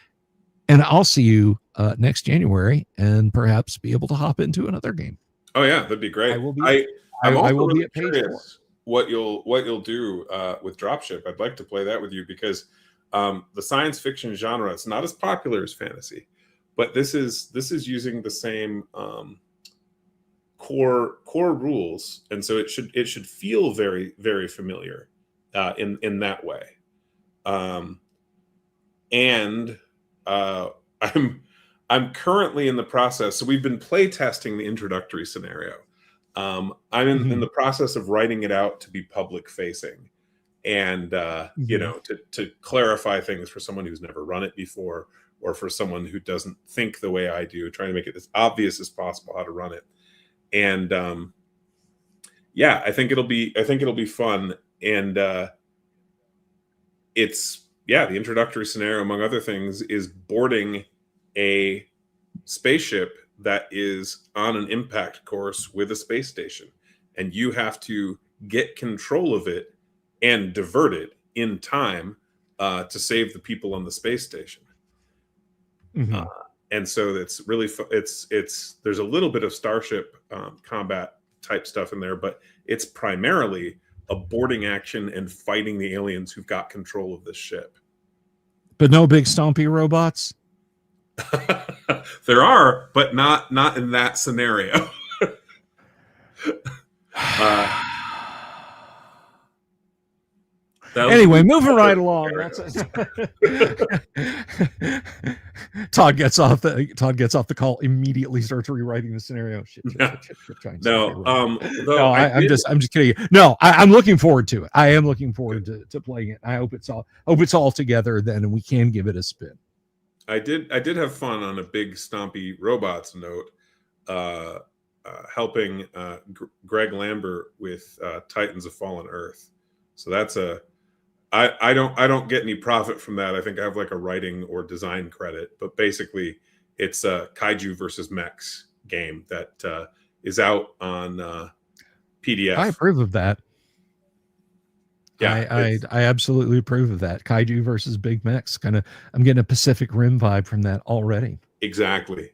And I'll see you next January, and perhaps be able to hop into another game. Oh yeah, that'd be great. I will be. I will be at page 4. What you'll do with Dropship. I'd like to play that with you, because the science fiction genre, it's not as popular as fantasy, but this is using the same core rules, and so it should feel very, very familiar in that way. And I'm currently in the process. So we've been play testing the introductory scenario. I'm in the process of writing it out to be public facing, and you know, to clarify things for someone who's never run it before, or for someone who doesn't think the way I do, trying to make it as obvious as possible how to run it. And yeah, I think it'll be fun. And it's the introductory scenario, among other things, is boarding a spaceship that is on an impact course with a space station, and you have to get control of it and divert it in time to save the people on the space station. And so it's really it's there's a little bit of starship combat type stuff in there, but it's primarily a boarding action and fighting the aliens who've got control of this ship. But no big stompy robots. There are, but not in that scenario. Anyway, moving right along. Todd gets off the call, immediately starts rewriting the scenario. I'm just kidding. No, I'm looking forward to it. I am looking forward to playing it. I hope it's all together then, and we can give it a spin. I did have fun on a big stompy robots note, helping Greg Lambert with Titans of Fallen Earth. So that's I don't get any profit from that. I think I have like a writing or design credit, but basically it's a kaiju versus mechs game that is out on PDF. I approve of that. Yeah, I absolutely approve of that. Kaiju versus big mechs. I'm getting a Pacific Rim vibe from that already. Exactly.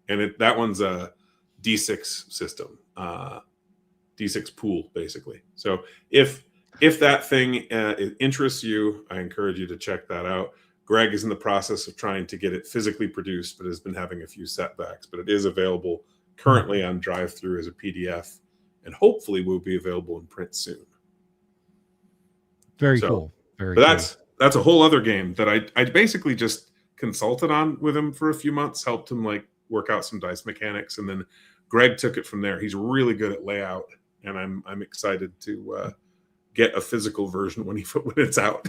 And that one's a D6 system, D6 pool, basically. So if that thing interests you, I encourage you to check that out. Greg is in the process of trying to get it physically produced, but has been having a few setbacks. But it is available currently on drive-through as a PDF, and hopefully will be available in print soon. Very cool. That's a whole other game that I basically just consulted on with him for a few months, helped him like work out some dice mechanics, and then Greg took it from there. He's really good at layout, and I'm excited to get a physical version when it's out.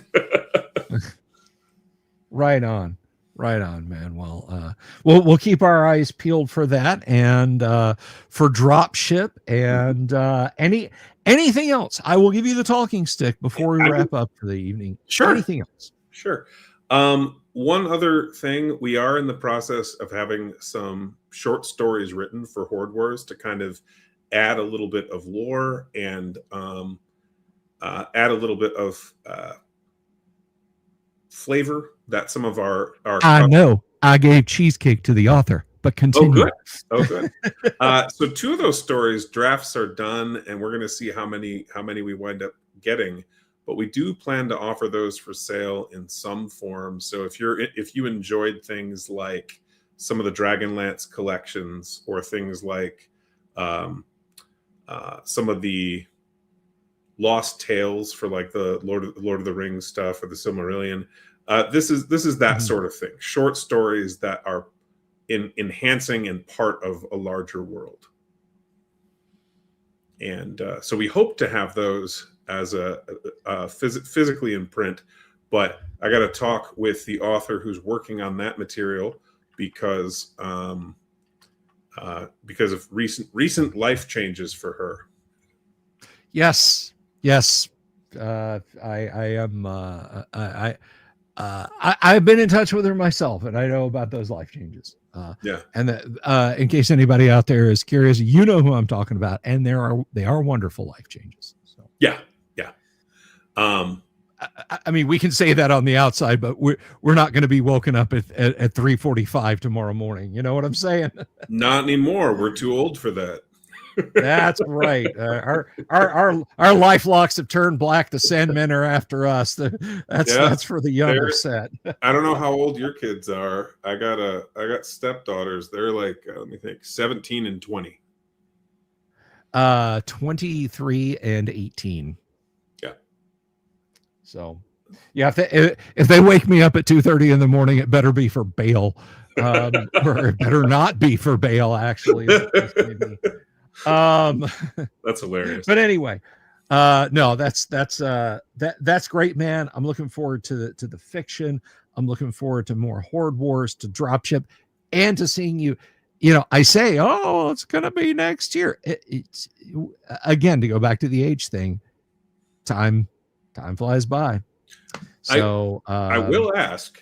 Right on. Right on, man. Well, we'll keep our eyes peeled for that, and for Dropship, and anything else. I will give you the talking stick before we wrap up for the evening. Sure. Anything else? Sure. One other thing, we are in the process of having some short stories written for Horde Wars to kind of add a little bit of lore and add a little bit of flavor that some of our I know I gave cheesecake to the author, but continue. Oh good. So 2 of those stories drafts are done, and we're going to see how many we wind up getting, but we do plan to offer those for sale in some form. So if you enjoyed things like some of the Dragonlance collections, or things like some of the Lost Tales for like the Lord of the Rings stuff, or the Silmarillion, this is that sort of thing. Short stories that are enhancing and part of a larger world. And so we hope to have those as physically in print, but I got to talk with the author who's working on that material, because of recent life changes for her. Yes. I've been in touch with her myself, and I know about those life changes. And in case anybody out there is curious, you know who I'm talking about, and they are wonderful life changes. So yeah. I mean, we can say that on the outside, but we're not going to be woken up at 3:45 tomorrow morning. You know what I'm saying? Not anymore. We're too old for that. That's right. Our life locks have turned black. The Sandmen are after us. That's for the younger set. I don't know how old your kids are. I got stepdaughters. They're like, let me think, 17 and 20. 23 and 18. Yeah. So, yeah, if they wake me up at 2:30 in the morning, it better be for bail, or it better not be for bail. Actually, that's hilarious. But anyway, no, that's great, man. I'm looking forward to the fiction. I'm looking forward to more Horde Wars, to Dropship, and to seeing you. You know, I say, oh, it's gonna be next year. It's again, to go back to the age thing. Time flies by. So I will ask,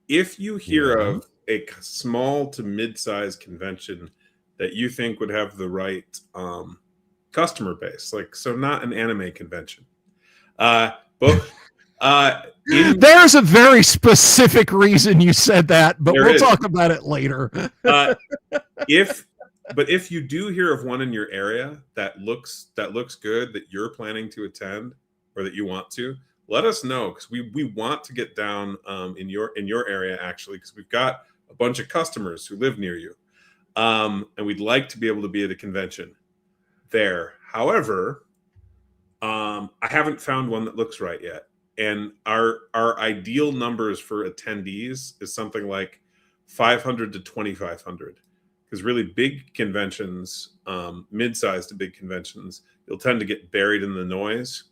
if you hear of a small to mid-sized convention that you think would have the right customer base, like, so not an anime convention, but there's a very specific reason you said that, but we'll talk about it later. If you do hear of one in your area that looks good, that you're planning to attend, or that you want to, let us know, because we want to get down in your area, actually, because we've got a bunch of customers who live near you, and we'd like to be able to be at a convention there. However, I haven't found one that looks right yet, and our ideal numbers for attendees is something like 500 to 2,500, because really big conventions, mid-sized to big conventions, you'll tend to get buried in the noise.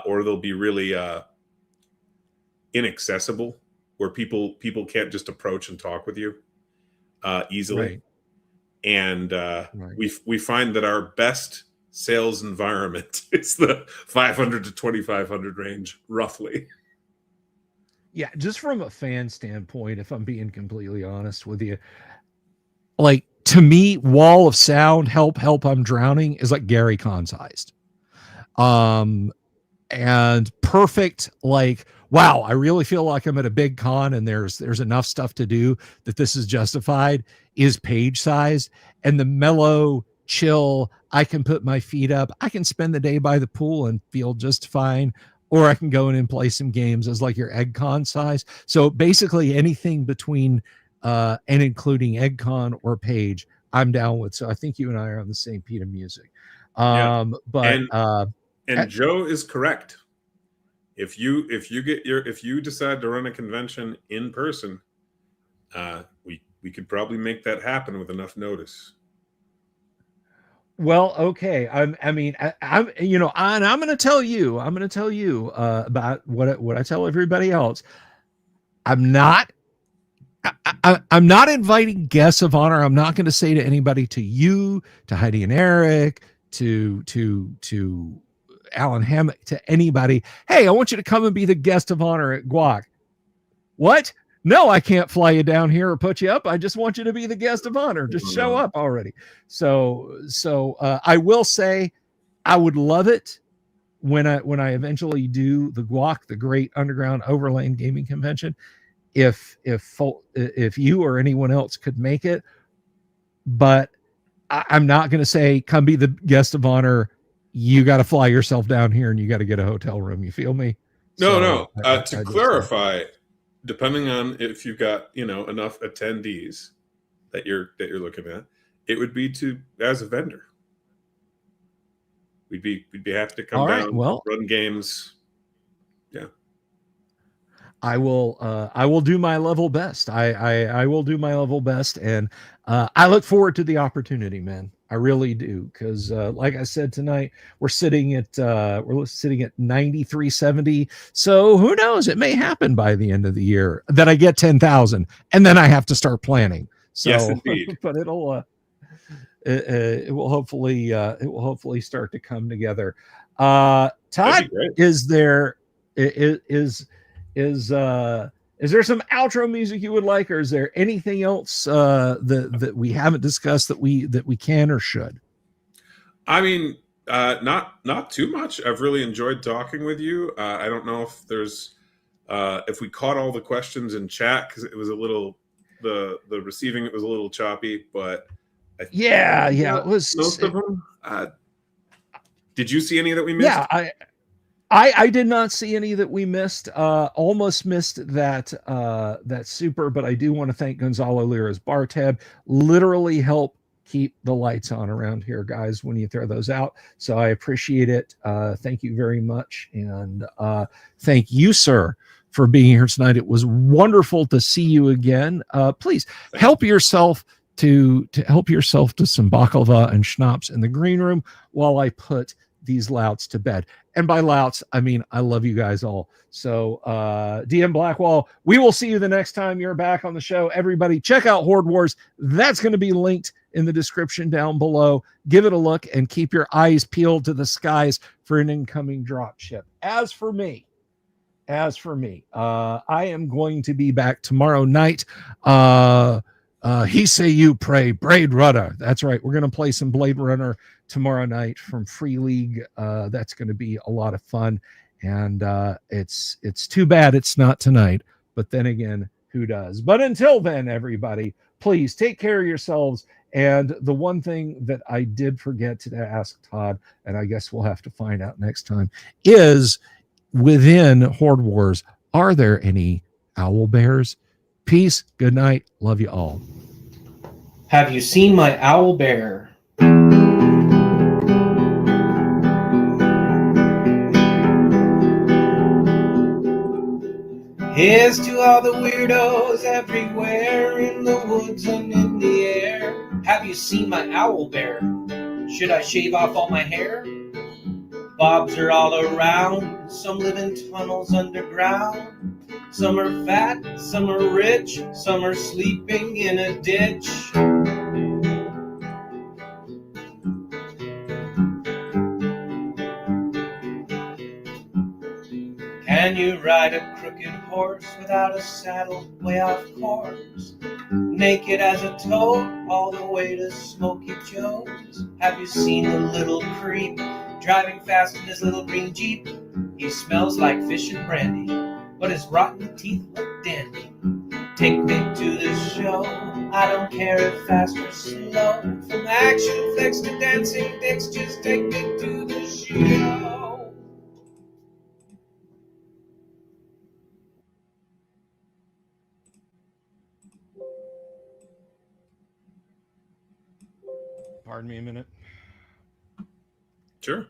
Or they'll be really inaccessible, where people can't just approach and talk with you easily. Right. And we find that our best sales environment is the 500 to 2,500 range, roughly. Yeah, just from a fan standpoint, if I'm being completely honest with you, like, to me, Wall of Sound, help, I'm drowning, is like Gary Con sized. And perfect, like, wow, I really feel like I'm at a big con and there's enough stuff to do that this is justified, is page size. And the mellow, chill, I can put my feet up, I can spend the day by the pool and feel just fine, or I can go in and play some games, as like your EggCon size. So basically anything between and including EggCon or page, I'm down with. So I think you and I are on the same beat of music. And Joe is correct. If you decide to run a convention in person, we could probably make that happen with enough notice. Well, okay. I'm and I'm going to tell you about what I tell everybody else. I'm not. I'm not inviting guests of honor. I'm not going to say to anybody, to you, to Heidi and Eric, to Alan Hammock, to anybody, hey, I want you to come and be the guest of honor at Guac. What? No, I can't fly you down here or put you up. I just want you to be the guest of honor. Just show up already. So I will say, I would love it when I eventually do the Guac, the Great Underground Overland Gaming Convention. If you or anyone else could make it, but I'm not going to say come be the guest of honor. You got to fly yourself down here and you got to get a hotel room. You feel me? No. To clarify, depending on if you've got enough attendees that you're looking at, it would be as a vendor. We'd be happy to come down, run games. Yeah. I will do my level best. I will do my level best, and I look forward to the opportunity, man. I really do, because like I said tonight, we're sitting at 9370. So who knows? It may happen by the end of the year that I get 10,000, and then I have to start planning. So, yes, indeed. But it will hopefully start to come together. Todd, is there some outro music you would like, or is there anything else that we haven't discussed that we can or should? I mean, not too much. I've really enjoyed talking with you. I don't know if there's if we caught all the questions in chat, because it was a little the receiving, it was a little choppy, but yeah, it was most of them. Did you see any that we missed? Yeah, I did not see any that we missed. Almost missed that super, but I do want to thank Gonzalo Lira's bar tab. Literally help keep the lights on around here, guys, when you throw those out. So I appreciate it. Thank you very much, and thank you, sir, for being here tonight. It was wonderful to see you again. Please help yourself to some baklava and schnapps in the green room while I put these louts to bed. And by louts, I mean, I love you guys all. So DM Blackwall, we will see you the next time you're back on the show. Everybody, check out Horde Wars. That's going to be linked in the description down below. Give it a look and keep your eyes peeled to the skies for an incoming dropship. As for me, I am going to be back tomorrow night. He Say You Pray, Blade Runner. That's right. We're going to play some Blade Runner tomorrow night from Free League. That's going to be a lot of fun. And it's too bad it's not tonight. But then again, who does? But until then, everybody, please take care of yourselves. And the one thing that I did forget to ask Todd, and I guess we'll have to find out next time, is within Horde Wars, are there any owl bears? Peace. Good night. Love you all. Have you seen my owl bear? Here's to all the weirdos everywhere in the woods and in the air. Have you seen my owl bear? Should I shave off all my hair? Bobs are all around. Some live in tunnels underground. Some are fat, some are rich, some are sleeping in a ditch. Can you ride a crooked horse without a saddle way off course? Naked as a toad all the way to Smoky Joe's. Have you seen the little creep driving fast in his little green Jeep? He smells like fish and brandy, but his rotten teeth look dandy. Take me to the show, I don't care if fast or slow. From action flicks to dancing dicks, just take me to the show. Pardon me a minute. Sure.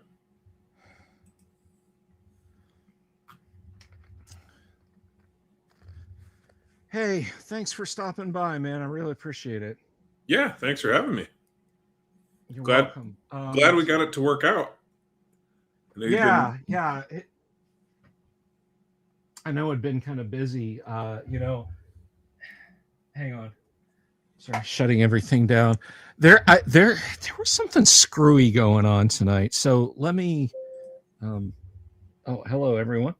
Hey, thanks for stopping by, man. I really appreciate it. Yeah, thanks for having me. You're welcome. Glad we got it to work out. Yeah. I know I'd been kind of busy. Hang on. Sorry, shutting everything down. There was something screwy going on tonight. So let me. Oh, hello everyone.